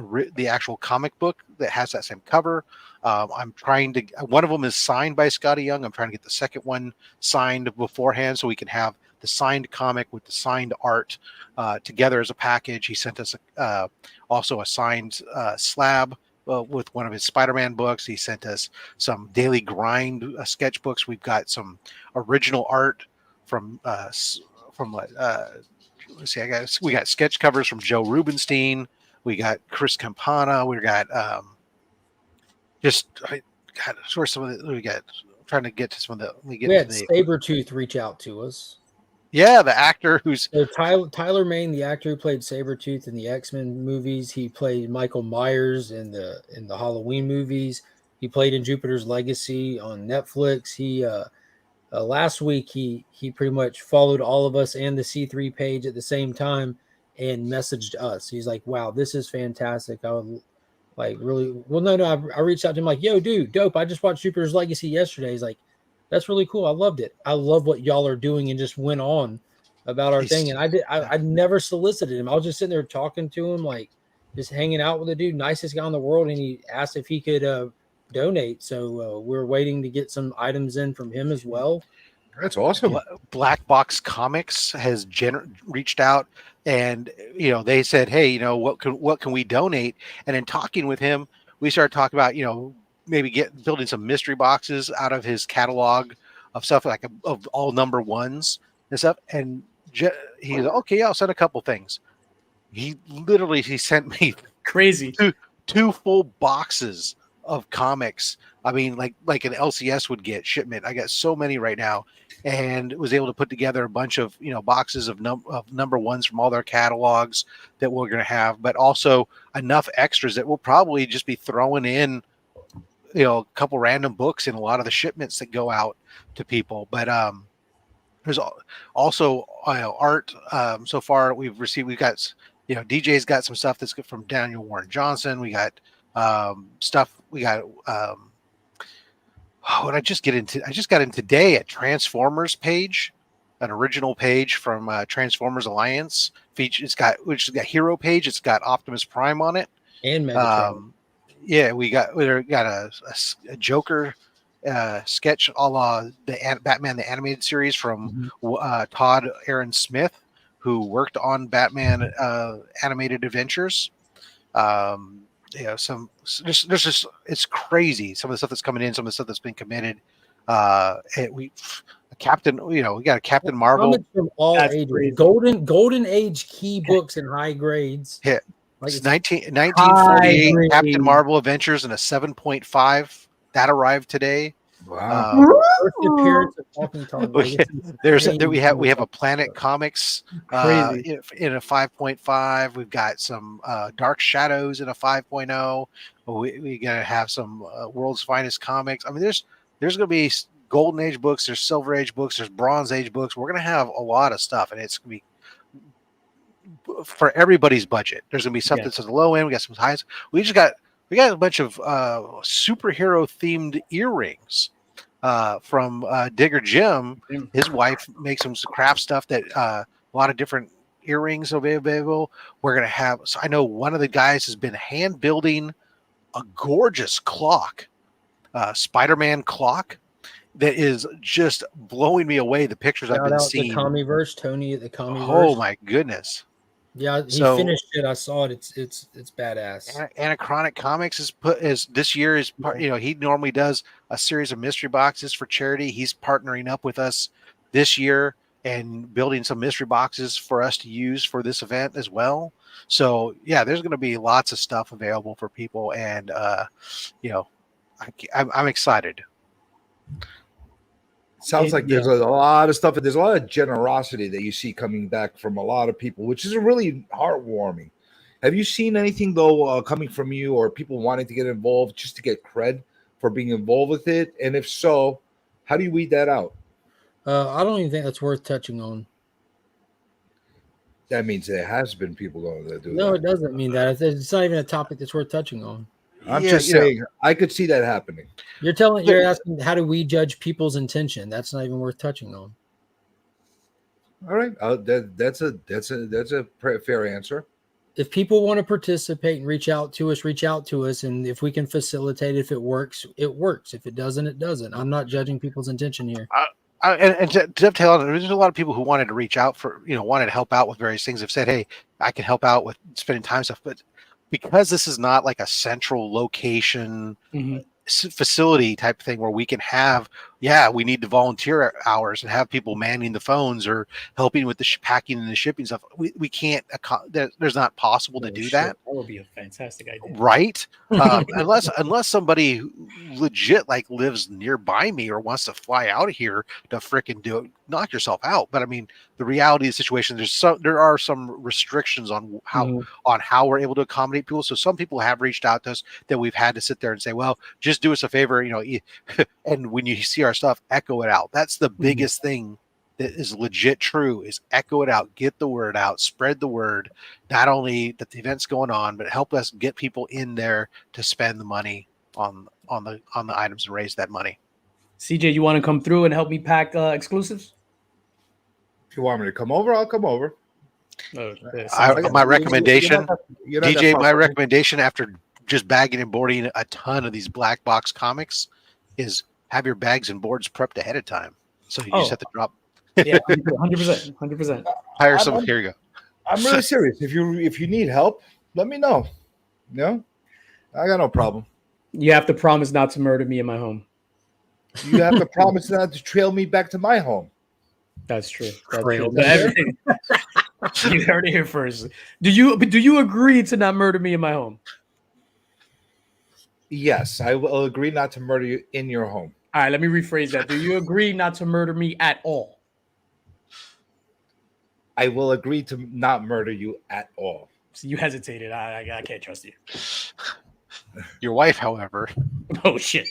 actual comic book that has that same cover. I'm trying to, one of them is signed by Scotty Young. I'm trying to get the second one signed beforehand so we can have the signed comic with the signed art together as a package. He sent us also a signed slab with one of his Spider-Man books. He sent us some Daily Grind sketchbooks. We've got some original art from let's see, we got sketch covers from Joe Rubenstein. We got Chris Campana. We got we got trying to get to some of the. Let me get We to had the. Sabretooth reach out to us. Yeah, the actor who's So Tyler Mane, the actor who played Sabretooth in the X-Men movies, he played Michael Myers in the Halloween movies. He played in Jupiter's Legacy on Netflix. He last week he pretty much followed all of us and the C3 page at the same time and messaged us. He's like, "Wow, this is fantastic. I would like really well no I reached out to him like, yo, dude, dope. I just watched Jupiter's Legacy yesterday." He's like, "That's really cool. I loved it. I love what y'all are doing," and just went on about our thing. And I never solicited him. I was just sitting there talking to him, like just hanging out with the dude, nicest guy in the world. And he asked if he could donate. So we're waiting to get some items in from him as well. That's awesome. Black Box Comics has reached out, and they said, hey, what can we donate? And in talking with him, we started talking about maybe building some mystery boxes out of his catalog of stuff like of all number ones and stuff. And he's okay, I'll send a couple things. He sent me Crazy two full boxes of comics. I mean, like an LCS would get shipment. I got so many right now, and was able to put together a bunch of boxes of number ones from all their catalogs that we're going to have, but also enough extras that we'll probably just be throwing in a couple random books in a lot of the shipments that go out to people. But there's also art. So far we've got DJ's got some stuff that's good from Daniel Warren Johnson. We got stuff. We got what I just got in today, a Transformers page, an original page from Transformers Alliance. It's got hero page. It's got Optimus Prime on it. And Megatron. Yeah, we got a Joker sketch a la the Batman the Animated Series from Todd Aaron Smith, who worked on Batman Animated Adventures. There's just, it's crazy. Some of the stuff that's coming in, some of the stuff that's been committed. We got a Captain Marvel. Comics from all ages. Golden age key books in high grades. Yeah. Like it's 1948 Captain Marvel Adventures in a 7.5 that arrived today. Wow. We have a Planet Comics in a 5.5. We've got some Dark Shadows in a 5.0. We gotta have some World's Finest Comics. I mean, there's gonna be Golden Age books, there's Silver Age books, there's Bronze Age books. We're gonna have a lot of stuff, and it's gonna be for everybody's budget. There's gonna be stuff that's at the low end. We got some highs. We got a bunch of superhero themed earrings from Digger Jim. His wife makes some craft stuff that a lot of different earrings available. We're gonna have. So I know one of the guys has been hand building a gorgeous clock, Spider-Man clock. That is just blowing me away. The pictures I've been seeing. The Commieverse, Tony at the Commieverse. Oh my goodness! Yeah, he finished it. I saw it. It's badass. Anachronic Comics is this year is part. He normally does a series of mystery boxes for charity. He's partnering up with us this year and building some mystery boxes for us to use for this event as well. So yeah, there's going to be lots of stuff available for people, and I'm excited. Sounds like there's a lot of stuff, and there's a lot of generosity that you see coming back from a lot of people, which is really heartwarming. Have you seen anything though coming from you or people wanting to get involved just to get cred for being involved with it? And if so, how do you weed that out? I don't even think that's worth touching on. That means there has been people going to do that. No, it doesn't mean that. It's not even a topic that's worth touching on. I'm just saying, I could see that happening. You're asking how do we judge people's intention? That's not even worth touching on. All right, that's a fair answer. If people want to participate and reach out to us, and if we can facilitate, if it works, it works. If it doesn't, it doesn't. I'm not judging people's intention here. And to dovetail, there's a lot of people who wanted to reach out wanted to help out with various things. Have said, hey, I can help out with spending time stuff, but because this is not like a central location facility type thing where we can have, we need the volunteer hours and have people manning the phones or helping with the packing and the shipping stuff. We can't, there's not possible to do that. That would be a fantastic idea. Right. Unless somebody legit like lives nearby me or wants to fly out of here to frickin' do it, knock yourself out. But I mean, the reality of the situation, there are some restrictions on how we're able to accommodate people. So some people have reached out to us that we've had to sit there and say, well, just do us a favor, and when you see our stuff, echo it out. That's the biggest thing that is legit true, is echo it out, get the word out, spread the word, not only that the event's going on, but help us get people in there to spend the money on the items and raise that money. CJ, you want to come through and help me pack exclusives? If you want me to come over, I'll come over. My recommendation, DJ, my recommendation after just bagging and boarding a ton of these black box comics is have your bags and boards prepped ahead of time. So you just have to drop. Yeah, 100%. Hire someone. Here you go. I'm really serious. If you need help, let me know. I got no problem. You have to promise not to murder me in my home. You have to promise not to trail me back to my home. That's true. You heard it here first. Do you agree to not murder me in my home? Yes, I will agree not to murder you in your home. All right, let me rephrase that. Do you agree not to murder me at all? I will agree to not murder you at all. So you hesitated. I can't trust you. Your wife, however. Oh, shit.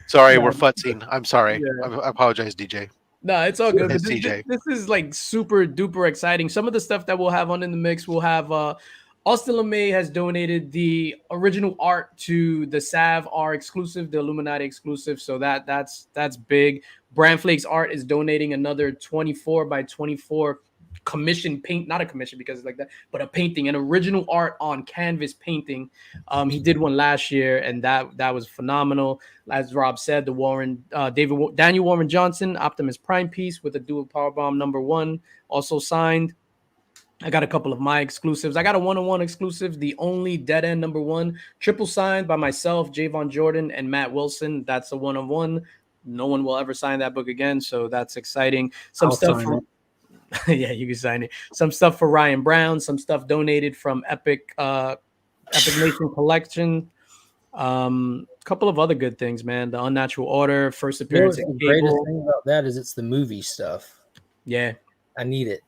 Sorry, we're futzing. I'm sorry. Yeah. I apologize, DJ. No, it's all good. This is like super duper exciting. Some of the stuff that we'll have on In the Mix, we'll have Austin LeMay has donated the original art to the Sav R exclusive, the Illuminati exclusive. So that's big. Brand Flakes Art is donating another 24 by 24 commission paint, not a commission because it's like that, but a painting, an original art on canvas painting. He did one last year, and that was phenomenal. As Rob said, the Daniel Warren Johnson Optimus Prime piece with a dual powerbomb #1 also signed. I got a couple of my exclusives. I got a 1-on-1 exclusive, the only Dead End #1, triple signed by myself, Javon Jordan, and Matt Wilson. That's a 1-on-1. No one will ever sign that book again, so that's exciting. Yeah, you can sign it. Some stuff for Ryan Brown, some stuff donated from Epic Nation Collection. Couple of other good things, man. The Unnatural Order, first appearance. The greatest thing about that is it's the movie stuff. Yeah, I need it.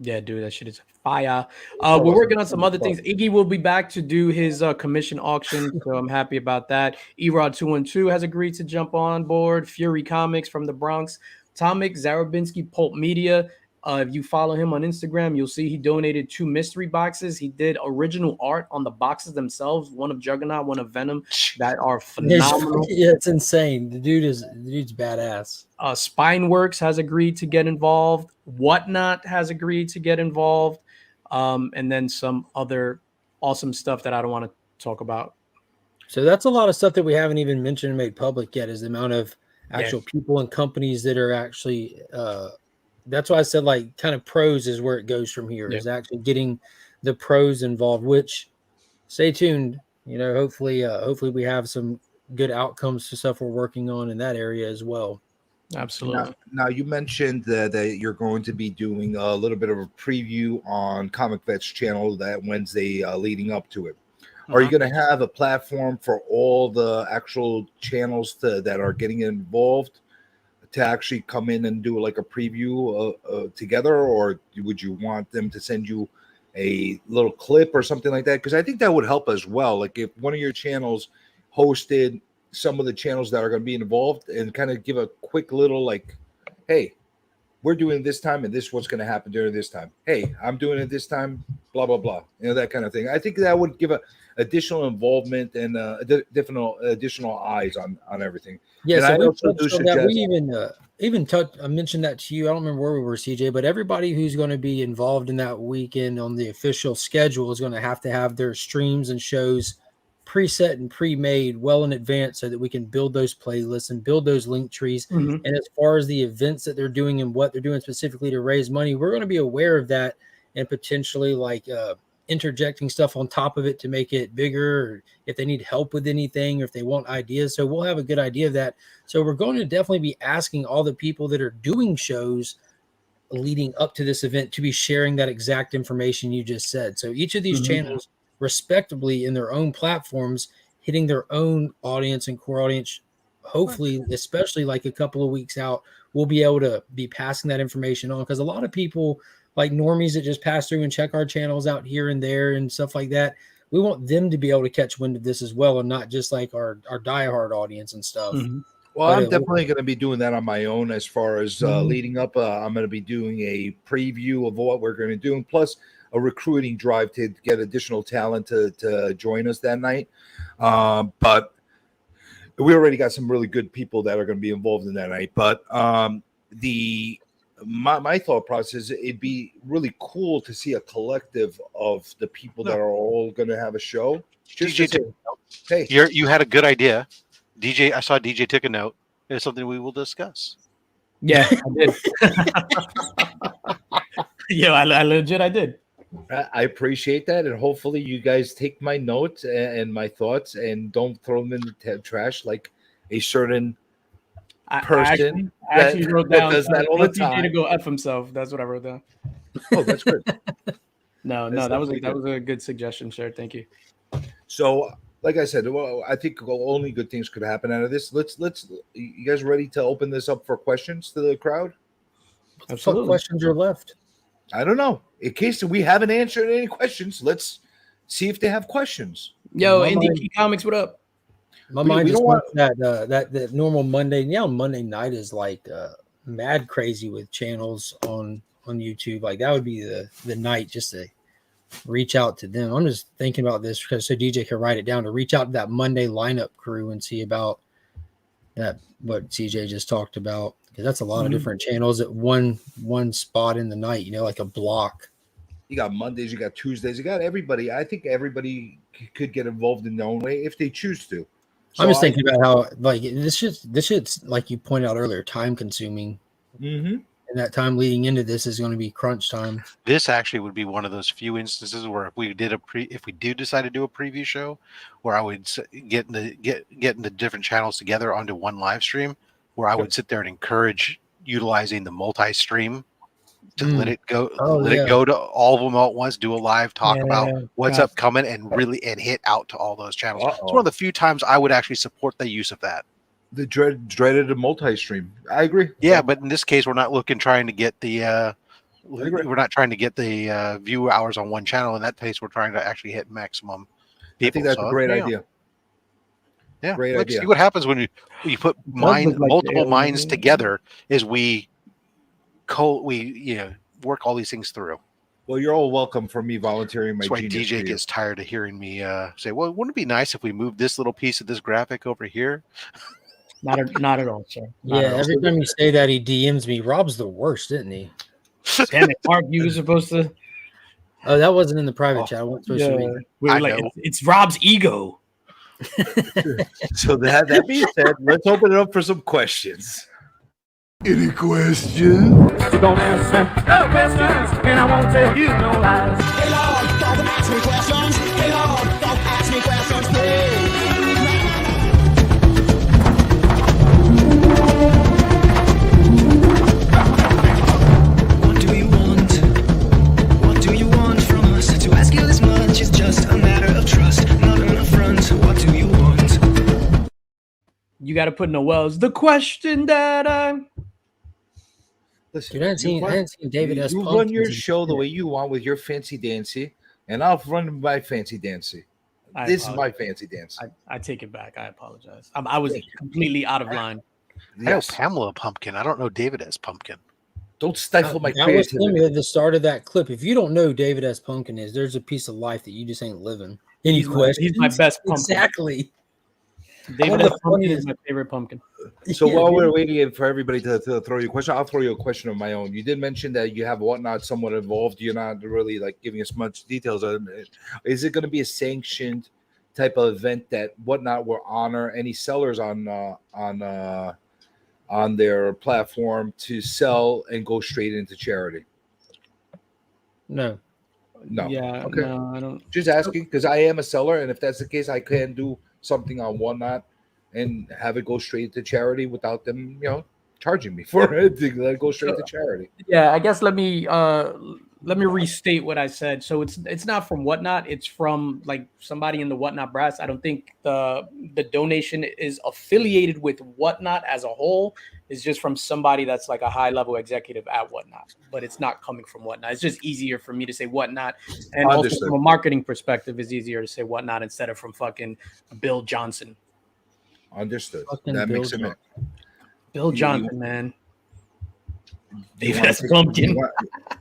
Yeah, dude, that shit is fire. We're working on some other things. Iggy will be back to do his commission auction, so I'm happy about that. Erod 212 has agreed to jump on board. Fury Comics from the Bronx. Tomic Zarabinski Pulp Media. If you follow him on Instagram, you'll see he donated 2 mystery boxes. He did original art on the boxes themselves, one of Juggernaut, one of Venom, that are phenomenal. Yeah, it's insane. The dude's badass. Spineworks has agreed to get involved. Whatnot has agreed to get involved. And then some other awesome stuff that I don't want to talk about. So that's a lot of stuff that we haven't even mentioned and made public yet, is the amount of actual people and companies that are actually that's why I said like kind of pros is where it goes from here, is actually getting the pros involved, which stay tuned, hopefully we have some good outcomes to stuff we're working on in that area as well. Absolutely. Now you mentioned that you're going to be doing a little bit of a preview on Comic Vet's channel that Wednesday leading up to it. Are you going to have a platform for all the actual channels that are getting involved to actually come in and do like a preview together, or would you want them to send you a little clip or something like that? Because I think that would help as well. Like if one of your channels hosted some of the channels that are going to be involved and kind of give a quick little like, hey, we're doing this time and this is what's going to happen during this time. Hey, I'm doing it this time, blah, blah, blah. That kind of thing. I think that would give a additional involvement and additional eyes on everything. Yeah, and so I also do suggest we I mentioned that to you. I don't remember where we were, CJ, but everybody who's going to be involved in that weekend on the official schedule is going to have their streams and shows preset and pre-made well in advance so that we can build those playlists and build those link trees. Mhm. And as far as the events that they're doing and what they're doing specifically to raise money, we're going to be aware of that and potentially like interjecting stuff on top of it to make it bigger, or if they need help with anything, or if they want ideas. So we'll have a good idea of that. So we're going to definitely be asking all the people that are doing shows leading up to this event to be sharing that exact information you just said. So each of these channels respectively in their own platforms, hitting their own audience and core audience, hopefully, especially like a couple of weeks out, we'll be able to be passing that information on, because a lot of people like normies that just pass through and check our channels out here and there and stuff like that, we want them to be able to catch wind of this as well, and not just like our diehard audience and stuff. Well, But I'm definitely going to be doing that on my own as far as leading up. I'm going to be doing a preview of what we're going to do, and plus a recruiting drive to get additional talent to join us that night. But we already got some really good people that are going to be involved in that night. But my thought process, it'd be really cool to see a collective of the people that are all going to have a show. Just DJ, hey, you had a good idea. DJ, I saw DJ took a note. It's something we will discuss. Yeah, I did. Yeah, I did. I appreciate that, and hopefully you guys take my notes and my thoughts and don't throw them in the trash like a certain person. I actually wrote down does that all the tell DJ to time. go F himself. That's what I wrote down. Oh, that's good. No, That's that was definitely a good suggestion, sir. Thank you. So, like I said, well, I think only good things could happen out of this. Let's. You guys ready to open this up for questions to the crowd? What questions are left? I don't know. In case we haven't answered any questions, let's see if they have questions. Yo, My Indie mind- Key Comics, what up? My We mind just don't went to that normal Monday. Yeah, Monday night is like mad crazy with channels on YouTube. Like that would be the night just to reach out to them. I'm just thinking about this because so DJ can write it down, to reach out to that Monday lineup crew and see about that, what CJ just talked about, because that's a lot of different channels at one spot in the night, like a block. You got Mondays, you got Tuesdays, you got everybody. I think everybody could get involved in their own way if they choose to. I'm just thinking about how like this shit's like you pointed out earlier, time consuming. Mm-hmm. And that time leading into this is going to be crunch time. This actually would be one of those few instances where if we do decide to do a preview show, where I would get the different channels together onto one live stream, where I would sit there and encourage utilizing the multi-stream to let it go, it go to all of them all at once, do a live talk about what's upcoming, and really hit out to all those channels. It's one of the few times I would actually support the use of that. The dreaded multi-stream. I agree. Yeah, but in this case, we're not trying to get the view hours on one channel. In that case, we're trying to actually hit maximum people. I think that's a great idea. Yeah, great let's idea. see what happens when you put multiple minds together. Is we work all these things through. Well, you're all welcome for me volunteering my That's why genius DJ for you. gets tired of hearing me say, "Well, wouldn't it be nice if we moved this little piece of this graphic over here?" Not at all, sir. Every time you say that, he DMs me. Rob's the worst, didn't he? Damn it, Mark, you were supposed to. Oh, that wasn't in the private chat. I wasn't supposed to read. We were like, it's Rob's ego. So that being said, let's open it up for some questions. Any questions? You don't answer no questions, and I won't tell you no lies. Hey Lord, don't ask me questions. Hey Lord, don't ask me questions, please. What do you want? What do you want from us? To ask you this much is just a matter of trust, not an affront. What do you want? You got to put Noel's the question that I'm. Listen, Dude, I hadn't seen David S. You Pumpkins run your in show the way you want with your fancy dancy, and I'll run my fancy dancy. This is my fancy dance. I take it back. I apologize. I was completely out of line. I know Pamela Pumpkin. I don't know David S. Pumpkin. Don't stifle my That was him creativity. at the start of that clip. If you don't know who David S. Pumpkin is, there's a piece of life that you just ain't living. Any questions? He's my best pumpkin. Exactly. David S. Pumpkin is my favorite pumpkin. So while we're waiting for everybody to throw you a question, I'll throw you a question of my own. You did mention that you have Whatnot somewhat involved. You're not really like giving us much details on it. Is it going to be a sanctioned type of event that Whatnot will honor any sellers on their platform to sell and go straight into charity? No. No. Yeah, Okay. no, I don't. Just asking because I am a seller, and if that's the case, I can do something on Whatnot and have it go straight to charity without them, charging me for it to let it go straight to charity. Yeah, I guess let me restate what I said. So it's not from Whatnot. It's from like somebody in the Whatnot brass. I don't think the donation is affiliated with Whatnot as a whole. It's just from somebody that's like a high level executive at Whatnot, but it's not coming from Whatnot. It's just easier for me to say Whatnot, and also from a marketing perspective, it's easier to say Whatnot instead of from fucking Bill Johnson. Understood. Fucking That Bill makes sense. Bill Johnson, man. David's pumpkin.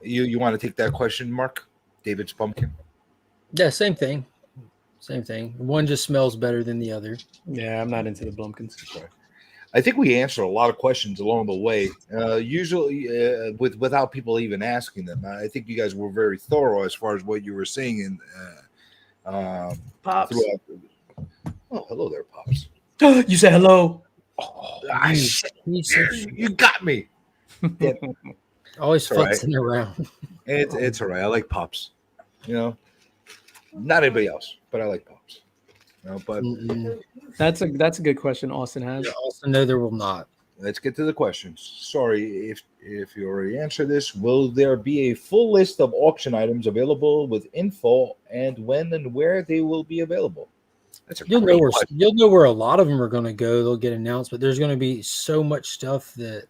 You want to take that question, Mark? David's pumpkin. Yeah, same thing. Same thing. One just smells better than the other. Yeah, I'm not into the Blumpkins. I think we answered a lot of questions along the way, usually without people even asking them. I think you guys were very thorough as far as what you were saying. And Pops. Oh, hello there, Pops. You said hello. Oh, you got me. Yeah. Always It's all futzing around. It's all right. I like Pops. Not anybody else, but I like Pops. But that's a good question Austin has. Yeah, Austin, no, there will not. Let's get to the questions. Sorry if you already answered this. Will there be a full list of auction items available with info and when and where they will be available? That's a You'll great know question. you'll know where a lot of them are going to go. They'll get announced, but there's going to be so much stuff that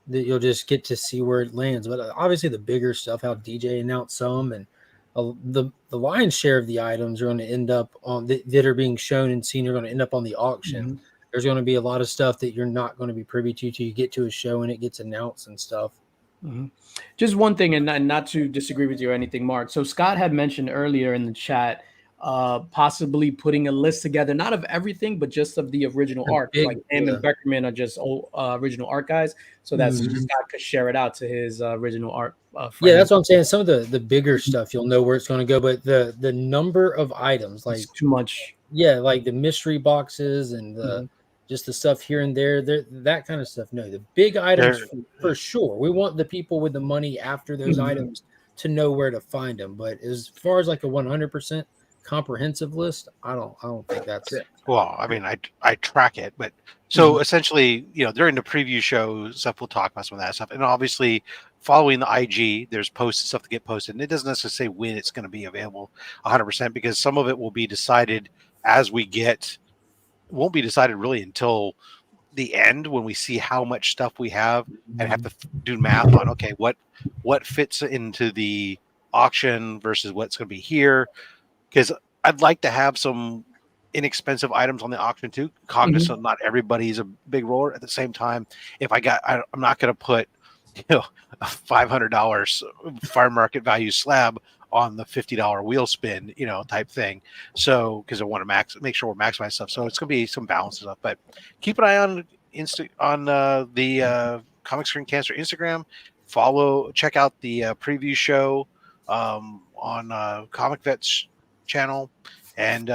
you'll just get to see where it lands. But obviously, the bigger stuff, how DJ announced some, and the lion's share of the items are going to end up on that are being shown and seen are going to end up on the auction. Mm-hmm. There's going to be a lot of stuff that you're not going to be privy to till you get to a show and it gets announced and stuff. Mm-hmm. Just one thing, and not to disagree with you or anything, Mark. So Scott had mentioned earlier in the chat possibly putting a list together, not of everything, but just of the original art. Like him and Beckerman are just original art guys, so that Scott could share it out to his original art. Yeah, that's what I'm saying. Some of the bigger stuff, you'll know where it's going to go, but the number of items, like it's too much. Yeah, like the mystery boxes and the just the stuff here and there, that kind of stuff. No, the big items for sure. We want the people with the money after those items to know where to find them. But as far as like a 100% comprehensive list, I don't think that's it. Well, I mean, I track it, but so essentially, during the preview show stuff, we'll talk about some of that stuff, and obviously, following the IG, there's posts and stuff to get posted, and it doesn't necessarily say when it's going to be available 100% because some of it will be decided as we get. Won't be decided really until the end when we see how much stuff we have and have to do math on what fits into the auction versus what's going to be here. Because I'd like to have some inexpensive items on the auction too. Cognizant, not everybody's a big roller. At the same time, if I'm not going to put a $500 fire market value slab on the $50 wheel spin, type thing. So because I want to make sure we're maximizing stuff. So it's going to be some balances up. But keep an eye on the Comic Screen Cancer Instagram. Check out the preview show on Comic Vets channel, and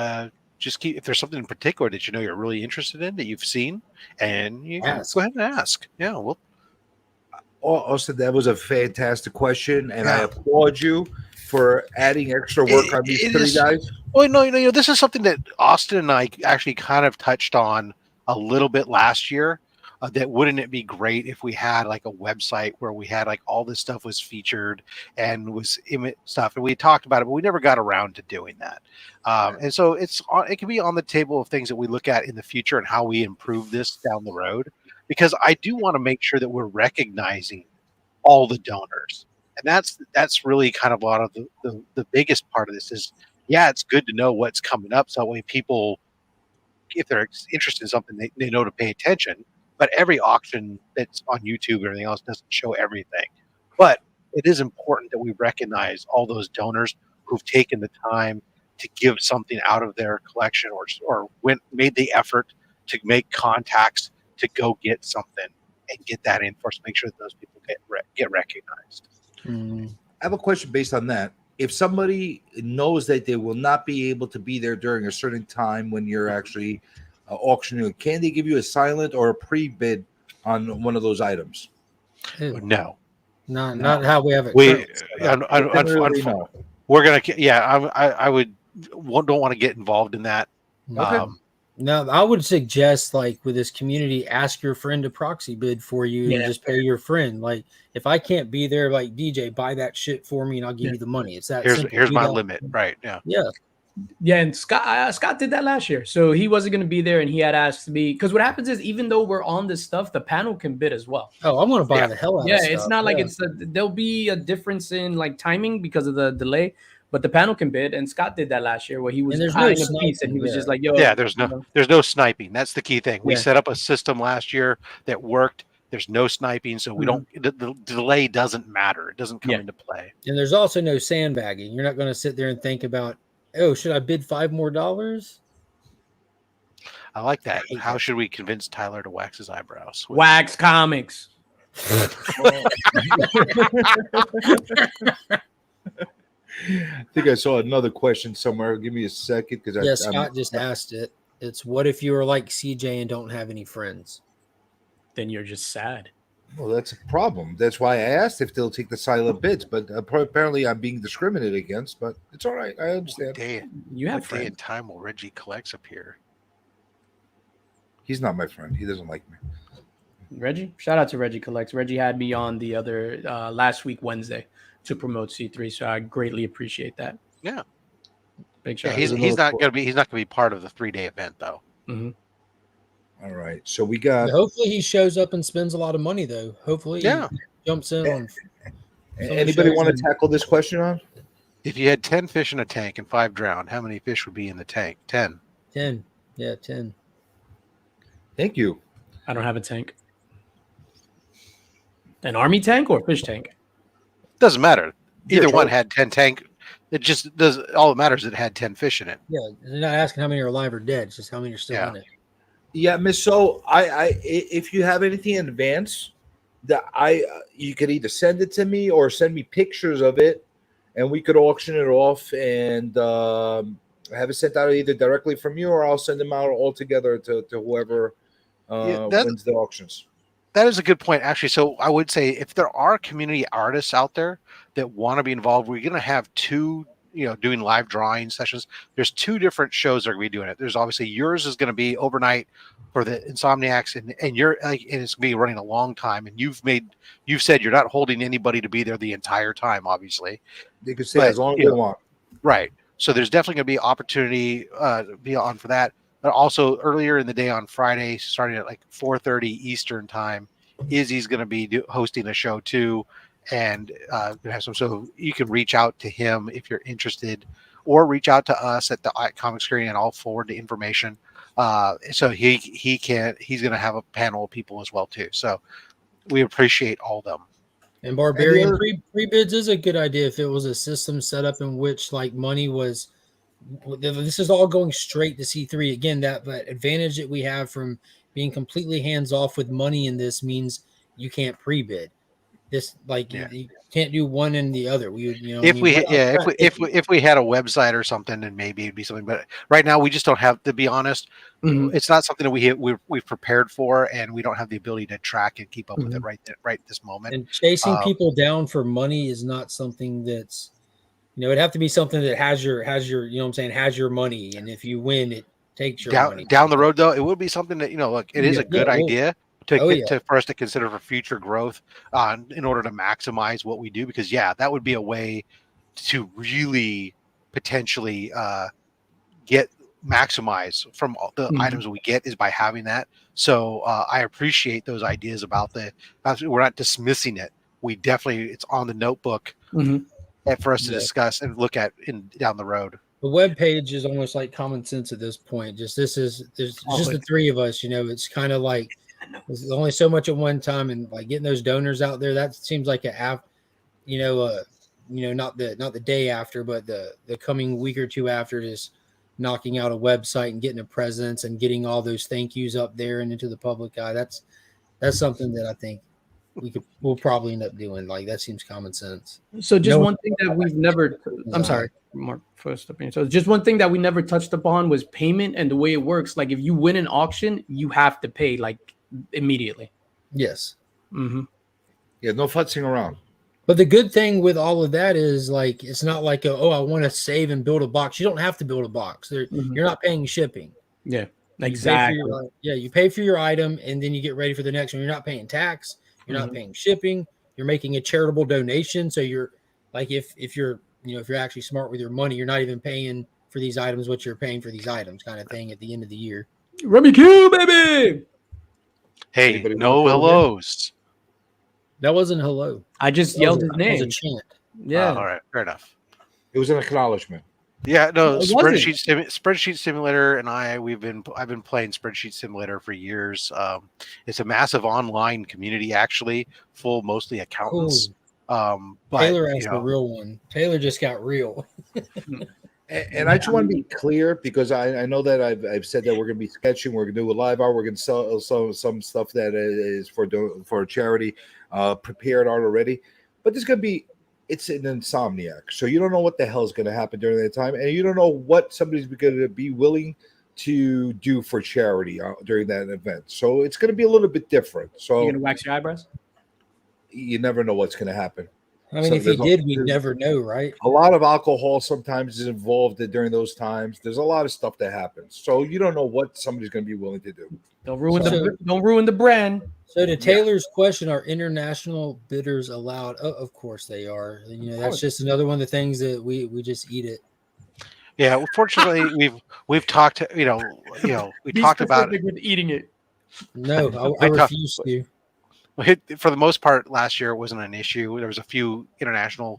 just keep if there's something in particular that you're really interested in that you've seen, and you go ahead and ask. Yeah, well, Austin, that was a fantastic question, and I applaud you for adding extra work on these three guys. Well, no, this is something that Austin and I actually kind of touched on a little bit last year. That wouldn't it be great if we had like a website where we had like all this stuff was featured and was stuff, and we talked about it, but we never got around to doing that. And so it can be on the table of things that we look at in the future and how we improve this down the road. Because I do want to make sure that we're recognizing all the donors, and that's really kind of a lot of the biggest part of this is, it's good to know what's coming up, so that way people, if they're interested in something, they know to pay attention. But every auction that's on YouTube and everything else doesn't show everything. But it is important that we recognize all those donors who've taken the time to give something out of their collection or made the effort to make contacts to go get something and get that in for us to make sure that those people get recognized. I have a question based on that. if somebody knows that they will not be able to be there during a certain time when you're actually auctioning, can they give you a silent or a pre-bid on one of those items? Ew. No. Not how we have it. We Definitely no. we're gonna I would don't want to get involved in that. Okay. No, I would suggest, like, with this community, ask your friend to proxy bid for you and just pay your friend. Like, if I can't be there, like, DJ, buy that shit for me and I'll give you the money. It's that simple. Here's my limit, right? Yeah, and Scott did that last year, so he wasn't going to be there, and he had asked me, because what happens is, even though we're on this stuff, the panel can bid as well. Oh, I'm going to buy the hell out of Yeah, stuff. it's not like there'll be a difference in like timing because of the delay, but the panel can bid, and Scott did that last year where he was buying a piece, and he was just like, "Yo, there's no sniping. That's the key thing. We set up a system last year that worked. There's no sniping, so we don't. The delay doesn't matter. It doesn't come into play. And there's also no sandbagging. You're not going to sit there and think about, oh, should I bid $5 more? I like that. How should we convince Tyler to wax his eyebrows? Wax Comics. I think I saw another question somewhere. Give me a second, because Scott just asked it. It's, what if you are like CJ and don't have any friends? Then you're just sad. Well, that's a problem. That's why I asked if they'll take the silent bids, but apparently I'm being discriminated against. But it's all right. I understand. You have day and time will Reggie collects appear? He's not my friend. He doesn't like me. Reggie, shout out to Reggie Collects. Reggie had me on the other last week Wednesday to promote C3, so I greatly appreciate that. Yeah, big shout. He's not gonna be part of the 3-day event though. Mm-hmm. All right, so we got. Hopefully he shows up and spends a lot of money though. Hopefully, he jumps in on. Anybody want to tackle this question on? If you had 10 fish in a tank and 5 drowned, how many fish would be in the tank? 10. 10. Yeah, 10. Thank you. I don't have a tank. An army tank or a fish tank? Doesn't matter. Either one had 10 tank. It just does. All that matters is it had 10 fish in it. Yeah, they're not asking how many are alive or dead. It's just how many are still in it. Yeah, Miss. So if you have anything in advance, you could either send it to me or send me pictures of it, and we could auction it off and have it sent out either directly from you, or I'll send them out all together to whoever wins the auctions. That is a good point, actually. So I would say if there are community artists out there that want to be involved, we're going to have 2, doing live drawing sessions. There's 2 different shows that are going to be doing it. There's obviously yours is going to be overnight for the Insomniacs, and you're and it's going to be running a long time. And you've said you're not holding anybody to be there the entire time. Obviously, they could say as long as they want. Right. So there's definitely going to be opportunity to be on for that. But also earlier in the day on Friday, starting at like 4:30 Eastern time, Izzy's going to be hosting a show too, and have some. So you can reach out to him if you're interested, or reach out to us at the Comic Screen, and I'll forward the information. So he's going to have a panel of people as well too. So we appreciate all of them. And Barbarian pre-bids is a good idea if it was a system set up in which like money was. This is all going straight to C3 again. That advantage that we have from being completely hands off with money in this means you can't pre-bid. This you can't do one and the other. If we had a website or something, then maybe it'd be something. But right now we just don't have. To be honest, it's not something that we've prepared for, and we don't have the ability to track and keep up with it right this moment. And chasing people down for money is not something that's. It'd have to be something that has your, has your money. And if you win, it takes your money. Down the road, though, it would be something that, look, it is a good idea for us to consider for future growth in order to maximize what we do. Because, that would be a way to really potentially maximize from the items that we get is by having that. So I appreciate those ideas about we're not dismissing it. We definitely, it's on the notebook. For us to discuss and look at down the road. The web page is almost like common sense at this point. There's just the 3 of us, it's kind of like there's only so much at one time, and like getting those donors out there, that seems like not the day after, but the coming week or 2 after, just knocking out a website and getting a presence and getting all those thank yous up there and into the public eye. That's something that I think we'll probably end up doing. Like that seems common sense. So just No- one thing that we've never I'm sorry, Mark, first opinion. So just one thing that we never touched upon was payment and the way it works. Like if you win an auction, you have to pay like immediately. Yes. Mm-hmm. Yeah, no futzing around. But the good thing with all of that is like it's not like I want to save and build a box. You don't have to build a box. Mhm. You're not paying shipping. Yeah, You pay for exactly. you pay for your item and then you get ready for the next one. You're not paying tax. You're not paying shipping. You're making a charitable donation. So you're like if you're if you're actually smart with your money, you're not even paying for these items what you're paying for these items kind of thing at the end of the year. Remy Q, baby. Hey, Anybody no wanna fill in? hellos. That wasn't hello. I just That yelled was his a- that was a name. chant. Yeah. All right, fair enough. It was an acknowledgement. Yeah, no, It wasn't. Spreadsheet Simulator and I've been playing Spreadsheet Simulator for years. It's a massive online community, actually, full mostly accountants. But Taylor asked the real one. Taylor just got real. And I just want to be clear because I know that I've said that we're going to be sketching, we're going to do a live art, we're going to sell some stuff that is for charity, prepared art already. But there's going to be it's an insomniac, so you don't know what the hell is going to happen during that time, and you don't know what somebody's going to be willing to do for charity during that event. So it's going to be a little bit different. So You gonna wax your eyebrows? you never know what's going to happen. I mean, So if he there's did, we'd never know, right? A lot of alcohol sometimes is involved during those times. There's a lot of stuff that happens, so you don't know what somebody's going to be willing to do. Don't ruin So- the brand. So to Taylor's question, are international bidders allowed? Oh, of course they are. That's just another one of the things that we just eat it. Yeah, well, fortunately, we've talked. We Be talked about specific with eating it. No, I refuse to. for the most part last year. It wasn't an issue. There was a few international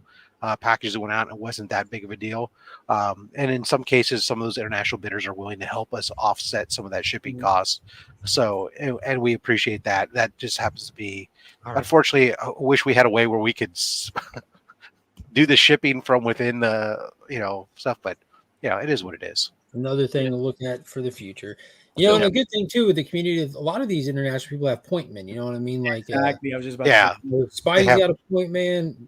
packages that went out, and it wasn't that big of a deal. And in some cases, some of those international bidders are willing to help us offset some of that shipping costs. So, and we appreciate that. That just happens to be, unfortunately, I wish we had a way where we could do the shipping from within the stuff. But it is what it is. Another thing to look at for the future. And a good thing too with the community, a lot of these international people have point men. You know what I mean? Like Exactly. I was just about to say. Spidey's got a point man.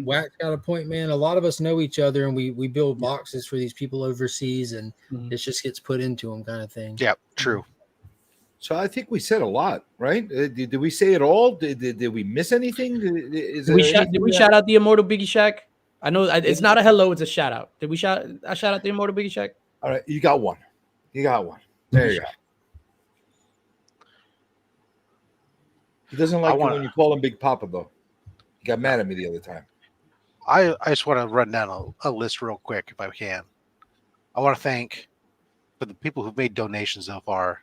Wax got a point man. A lot of us know each other, and we build boxes for these people overseas, and it just gets put into them, kind of thing. Yeah, true. So I think we said a lot, right? Did we say it all? Did we miss anything? Did we shout out the Immortal Biggie Shack? I know it's not a hello, it's a shout out. Did we shout out the Immortal Biggie Shack? All right, you got one. There you go. He doesn't like it when you call him Big Papa, though. He got mad at me the other time. I just want to run down a list real quick if I can. I want to thank for the people who've made donations so far.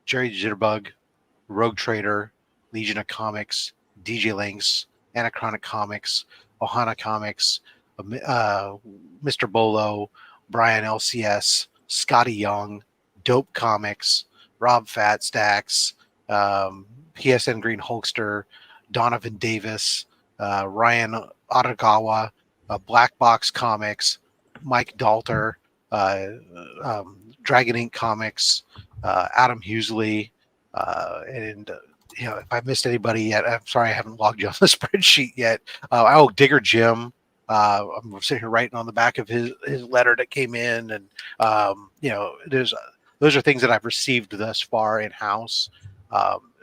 Jerry Jitterbug, Rogue Trader, Legion of Comics, DJ Linx, Anachronic Comics, Ohana Comics, Mr. Bolo, Brian LCS, Scotty Young, Dope Comics, Rob Fat Stax, PSN Green Hulkster, Donovan Davis, Ryan Otagawa, Black Box Comics, Mike Dalter, Dragon Ink Comics, Adam Husley, and if I missed anybody yet, I'm sorry I haven't logged you on the spreadsheet yet. Digger Jim. I'm sitting here writing on the back of his letter that came in, and those are things that I've received thus far in house.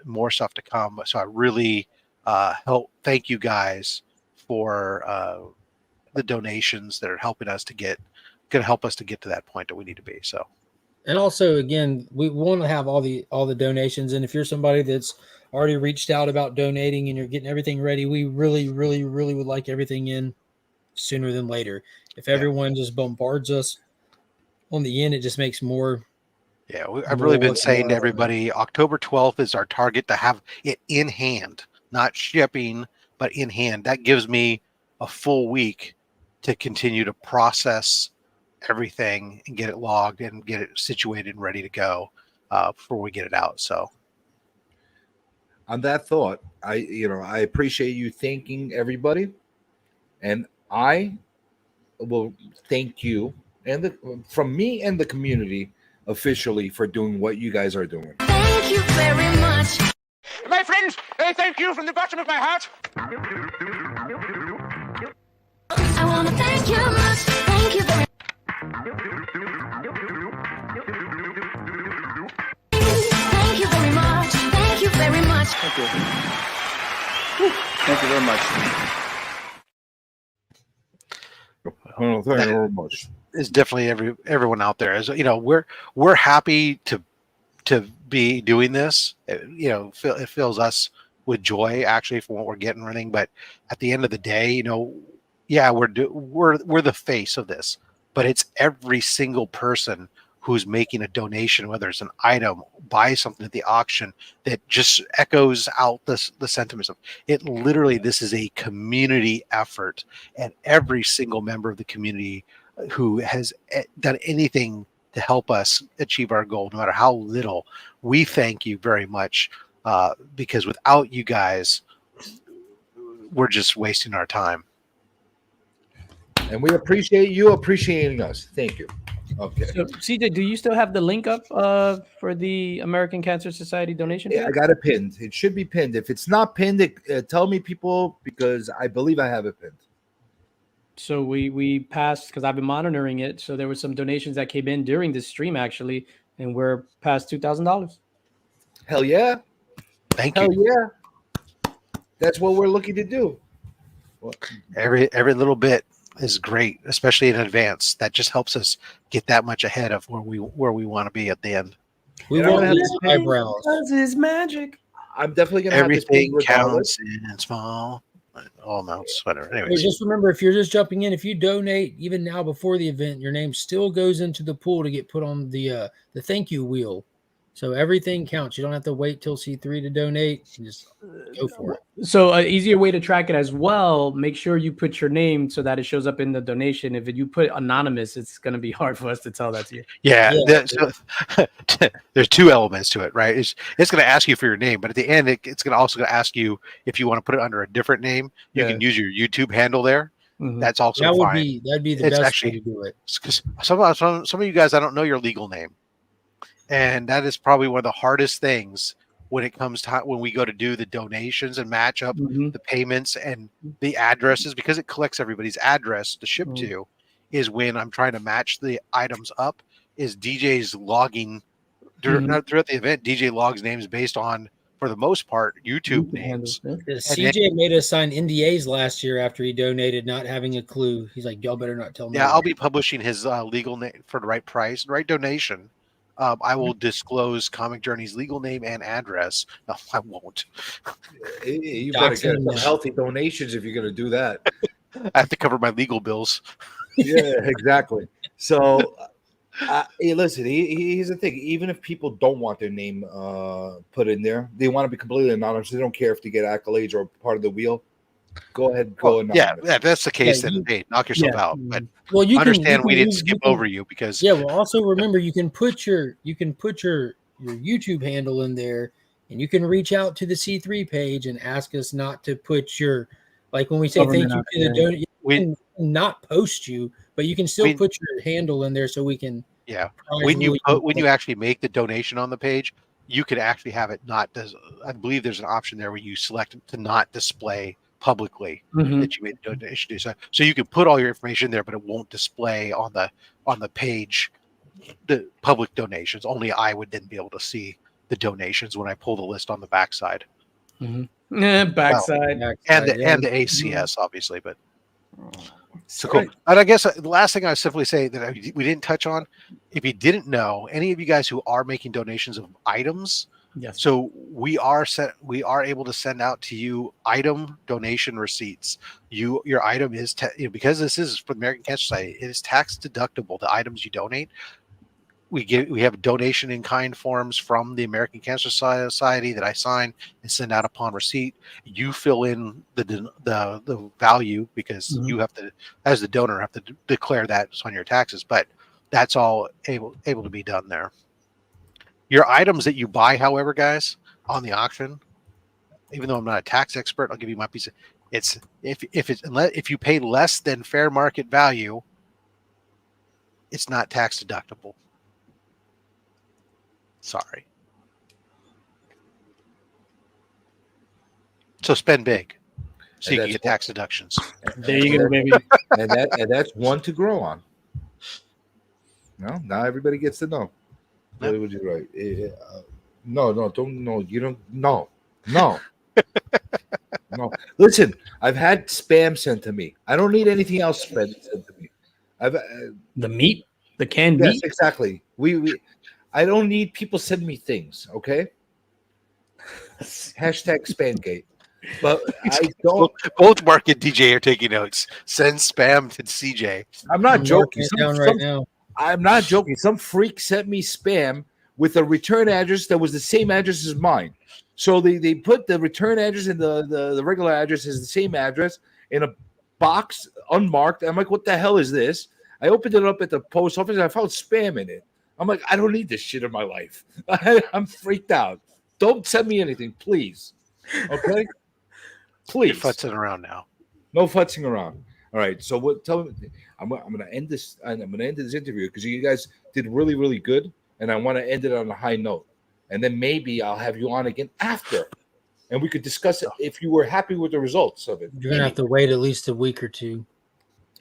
More stuff to come. So I really thank you guys for the donations that are helping us going to help us to get to that point that we need to be. So. And also, again, we want to have all the donations. And if you're somebody that's already reached out about donating and you're getting everything ready, we really, really, really would like everything in sooner than later. If everyone just bombards us on the end, it just makes more. Yeah, I've really been saying to everybody, October 12th is our target to have it in hand, not shipping, but in hand. That gives me a full week to continue to process everything and get it logged and get it situated and ready to go before we get it out. So on that thought, I appreciate you thanking everybody, and I will thank you and from me and the community officially for doing what you guys are doing. Thank you very much. My friends, Hey, thank you from the bottom of my heart. I wanna thank you much. Thank you very Thank you very much. Thank you very much. Thank you. Thank you very much. Well, thank you very much. Is definitely everyone out there. As you know, we're happy to be doing this. It fills us with joy actually for what we're getting and everything. But at the end of the day, yeah, we're the face of this. But it's every single person who's making a donation, whether it's an item, buy something at the auction, that just echoes out the sentiments of it. Literally, this is a community effort, and every single member of the community who has done anything to help us achieve our goal, no matter how little, we thank you very much, because without you guys, we're just wasting our time. And we appreciate you appreciating us. Thank you. Okay. So, CJ, do you still have the link up for the American Cancer Society donation? Yeah, I got it pinned. It should be pinned. If it's not pinned, tell me, people, because I believe I have it pinned. So we passed, because I've been monitoring it. So there were some donations that came in during this stream actually, and we're past $2,000. Hell yeah! Thank you. Hell yeah! That's what we're looking to do. Every little bit is great, especially in advance. That just helps us get that much ahead of where we want to be at the end. We won't have the eyebrows. Because it's magic. I'm definitely gonna everything have this counts in small. All amounts, whatever. Anyways, just remember, if you're just jumping in, if you donate even now before the event, your name still goes into the pool to get put on the thank you wheel. So everything counts. You don't have to wait till C3 to donate. You just go for it. So an easier way to track it as well, make sure you put your name so that it shows up in the donation. If you put anonymous, it's going to be hard for us to tell that's you. Yeah. There's two elements to it, right? It's going to ask you for your name, but at the end, it's going to also ask you if you want to put it under a different name. You can use your YouTube handle there. Mm-hmm. That's also fine. That'd be the best way to do it. Because some of you guys, I don't know your legal name. And that is probably one of the hardest things when it comes to when we go to do the donations and match up the payments and the addresses, because it collects everybody's address to ship to, is when I'm trying to match the items up. Is DJ's logging throughout the event? DJ logs names based on, for the most part, YouTube names. CJ made us sign NDAs last year after he donated, not having a clue. He's like, "Y'all better not tell me." Yeah, I'll be publishing his legal name for the right price, right donation. I will disclose Comic Journey's legal name and address. No, I won't. You better get some healthy donations if you're going to do that. I have to cover my legal bills. Yeah, exactly. So, hey, listen, here's the thing. Even if people don't want their name put in there, they want to be completely anonymous. They don't care if they get accolades or part of the wheel. Go ahead and go anonymous. Yeah, if that's the case, then hey, knock yourself out. But you understand we didn't skip over you because well, also remember you can put your YouTube handle in there, and you can reach out to the C3 page and ask us not to put your, like when we say thank you to the donor, we can not post you, but you can still put your handle in there so we can. Yeah, when you actually make the donation on the page, you could actually have it not. I believe there's an option there where you select to not display publicly that you made the donation. So you can put all your information there, but it won't display on the page the public donations. Only I would then be able to see the donations when I pull the list on the backside. Backside. And the ACS obviously, but so cool. And I guess the last thing I simply say that we didn't touch on, if you didn't know, any of you guys who are making donations of items, yes. So we are able to send out to you item donation receipts. Your item is because this is for the American Cancer Society, it is tax deductible. The items you donate, we have donation in kind forms from the American Cancer Society that I sign and send out upon receipt. You fill in the value because you have to, as the donor, have to declare that on your taxes. But that's all able to be done there. Your items that you buy, however, guys, on the auction, even though I'm not a tax expert, I'll give you my piece of it's if you pay less than fair market value, it's not tax deductible. Sorry. So spend big, so And you can that's get tax deductions. There you go, baby. and that's one to grow on. No, now everybody gets to know. Yep. What would you write? No, don't. No, you don't. No. No. Listen, I've had spam sent to me. I don't need anything else sent to me. I've The meat, the canned yes, meat. exactly. I don't need people send me things. Okay. Hashtag Spamgate. But I don't. Both Mark and DJ are taking notes. Send spam to CJ. I'm not I'm joking. marking it down right now. I'm not joking. Some freak sent me spam with a return address that was the same address as mine. So they put the return address and the regular address is the same address in a box unmarked. I'm like, what the hell is this? I opened it up at the post office and I found spam in it. I'm like, I don't need this shit in my life. I'm freaked out. Don't send me anything, please. Okay? You're Please. futzing around now. No futzing around. All right. So what? Tell me. I'm going to end this. I'm going to end this interview because you guys did really, really good, and I want to end it on a high note. And then maybe I'll have you on again after, and we could discuss it if you were happy with the results of it. You're gonna have to wait at least a week or two.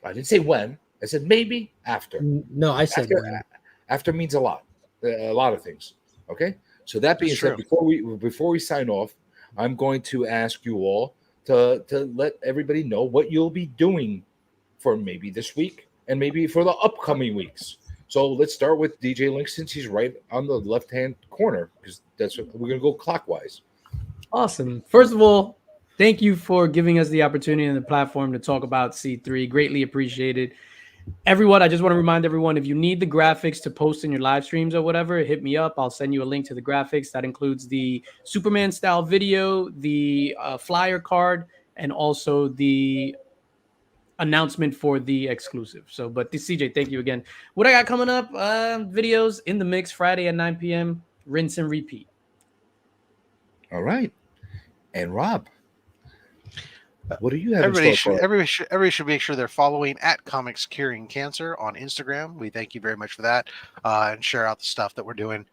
I didn't say when. I said maybe after. No, I said when. After means a lot of things. Okay. So that being said, before we sign off, I'm going to ask you all to let everybody know what you'll be doing for maybe this week and maybe for the upcoming weeks. So let's start with DJ Linx since he's right on the left-hand corner because that's what we're going to go clockwise. Awesome. First of all, thank you for giving us the opportunity and the platform to talk about C3. Greatly appreciated. Everyone, I just want to remind everyone, if you need the graphics to post in your live streams or whatever, hit me up. I'll send you a link to the graphics. That includes the Superman style video, the flyer card, and also the announcement for the exclusive. So, but this CJ, thank you again. What I got coming up, videos in the mix Friday at 9 p.m. Rinse and repeat. All right. And Rob, what do you have? Everybody should make sure they're following at Comics Curing Cancer on Instagram. We thank you very much for that, and share out the stuff that we're doing.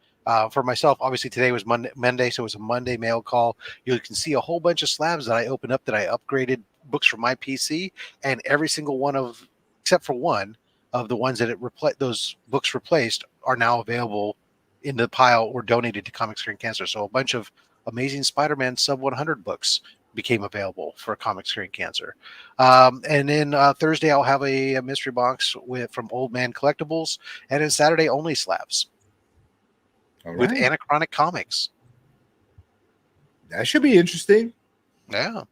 For myself, obviously today was Monday, so it was a Monday mail call. You can see a whole bunch of slabs that I opened up that I upgraded books from my PC, and every single one of, except for one of the ones that those books replaced, are now available in the pile or donated to Comics Curing Cancer. So a bunch of Amazing Spider-Man sub 100 books became available for Comics Curing Cancer. And then Thursday I'll have a mystery box from Old Man Collectibles, and then Saturday only slabs with Anachronic Comics. That should be interesting. Yeah.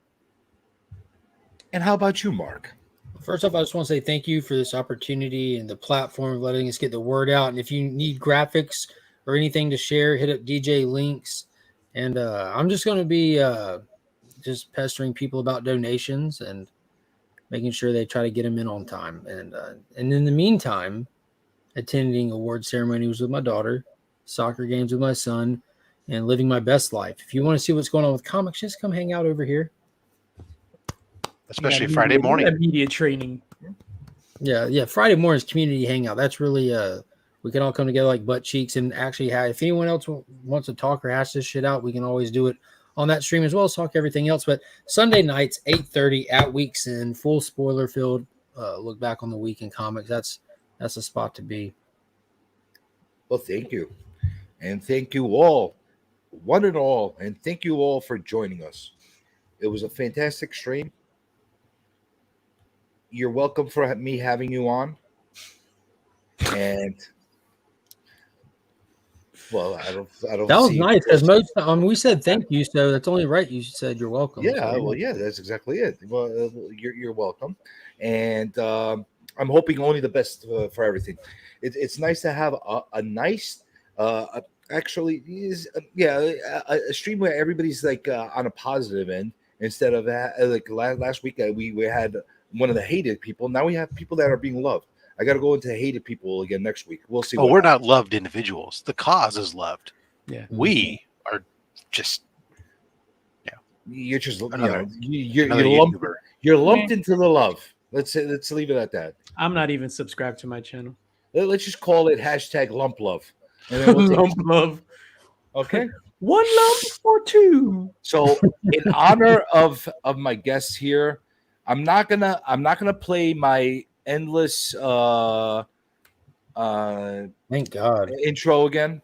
And how about you, Mark? First off, I just want to say thank you for this opportunity and the platform of letting us get the word out. And if you need graphics or anything to share, hit up DJ Linx. And I'm just going to be just pestering people about donations and making sure they try to get them in on time. And in the meantime, attending award ceremonies with my daughter, soccer games with my son, and living my best life. If you want to see what's going on with comics, just come hang out over here. Especially Friday morning. Media training. Yeah. Friday morning is community hangout. That's really we can all come together like butt cheeks and actually if anyone else wants to talk or hash this shit out, we can always do it on that stream as well as talk everything else. But Sunday nights, 8:30 at Weeks in, full spoiler filled look back on the week in comics. That's a spot to be. Well, thank you. And thank you all, one and all, and thank you all for joining us. It was a fantastic stream. You're welcome for me having you on. And well, I don't. That was nice because we said thank you, so that's only right. You said you're welcome. Yeah, so. well, yeah, that's exactly it. Well, you're welcome, and I'm hoping only the best for everything. It's nice to have a nice, actually, a stream where everybody's like on a positive end instead of like last week we had one of the hated people. Now we have people that are being loved. I got to go into hated people again next week. We'll see. Oh, we're not loved individuals. The cause is loved. Yeah, we are just. Yeah, you're just another, you're lumped into the love. Let's leave it at that. I'm not even subscribed to my channel. Let's just call it hashtag lump love. And then we'll lump love. Okay. 1 lump or 2. So, in honor of my guests here, I'm not gonna play my endless Thank God. intro again.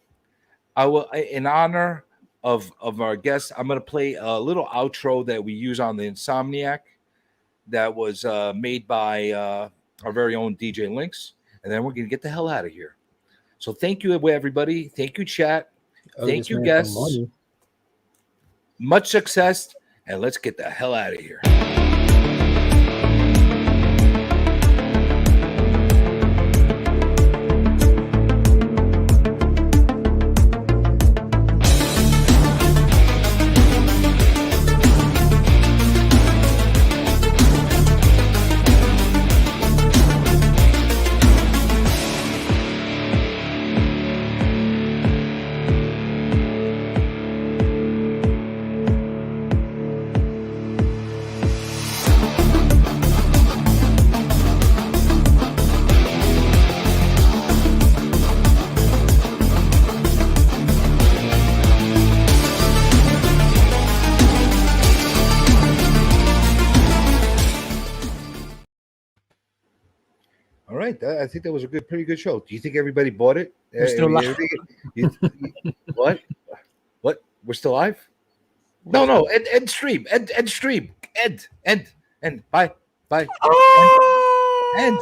I will, in honor of our guests, I'm gonna play a little outro that we use on the Insomniac that was made by our very own DJ Linx, and then we're gonna get the hell out of here. So thank you, everybody. Thank you, chat. Thank you, guests. Much success, and let's get the hell out of here. All right, I think that was a pretty good show. Do you think everybody bought it? We're still live. What? What? We're still live? No. End stream. End stream. End. Bye. Oh! End.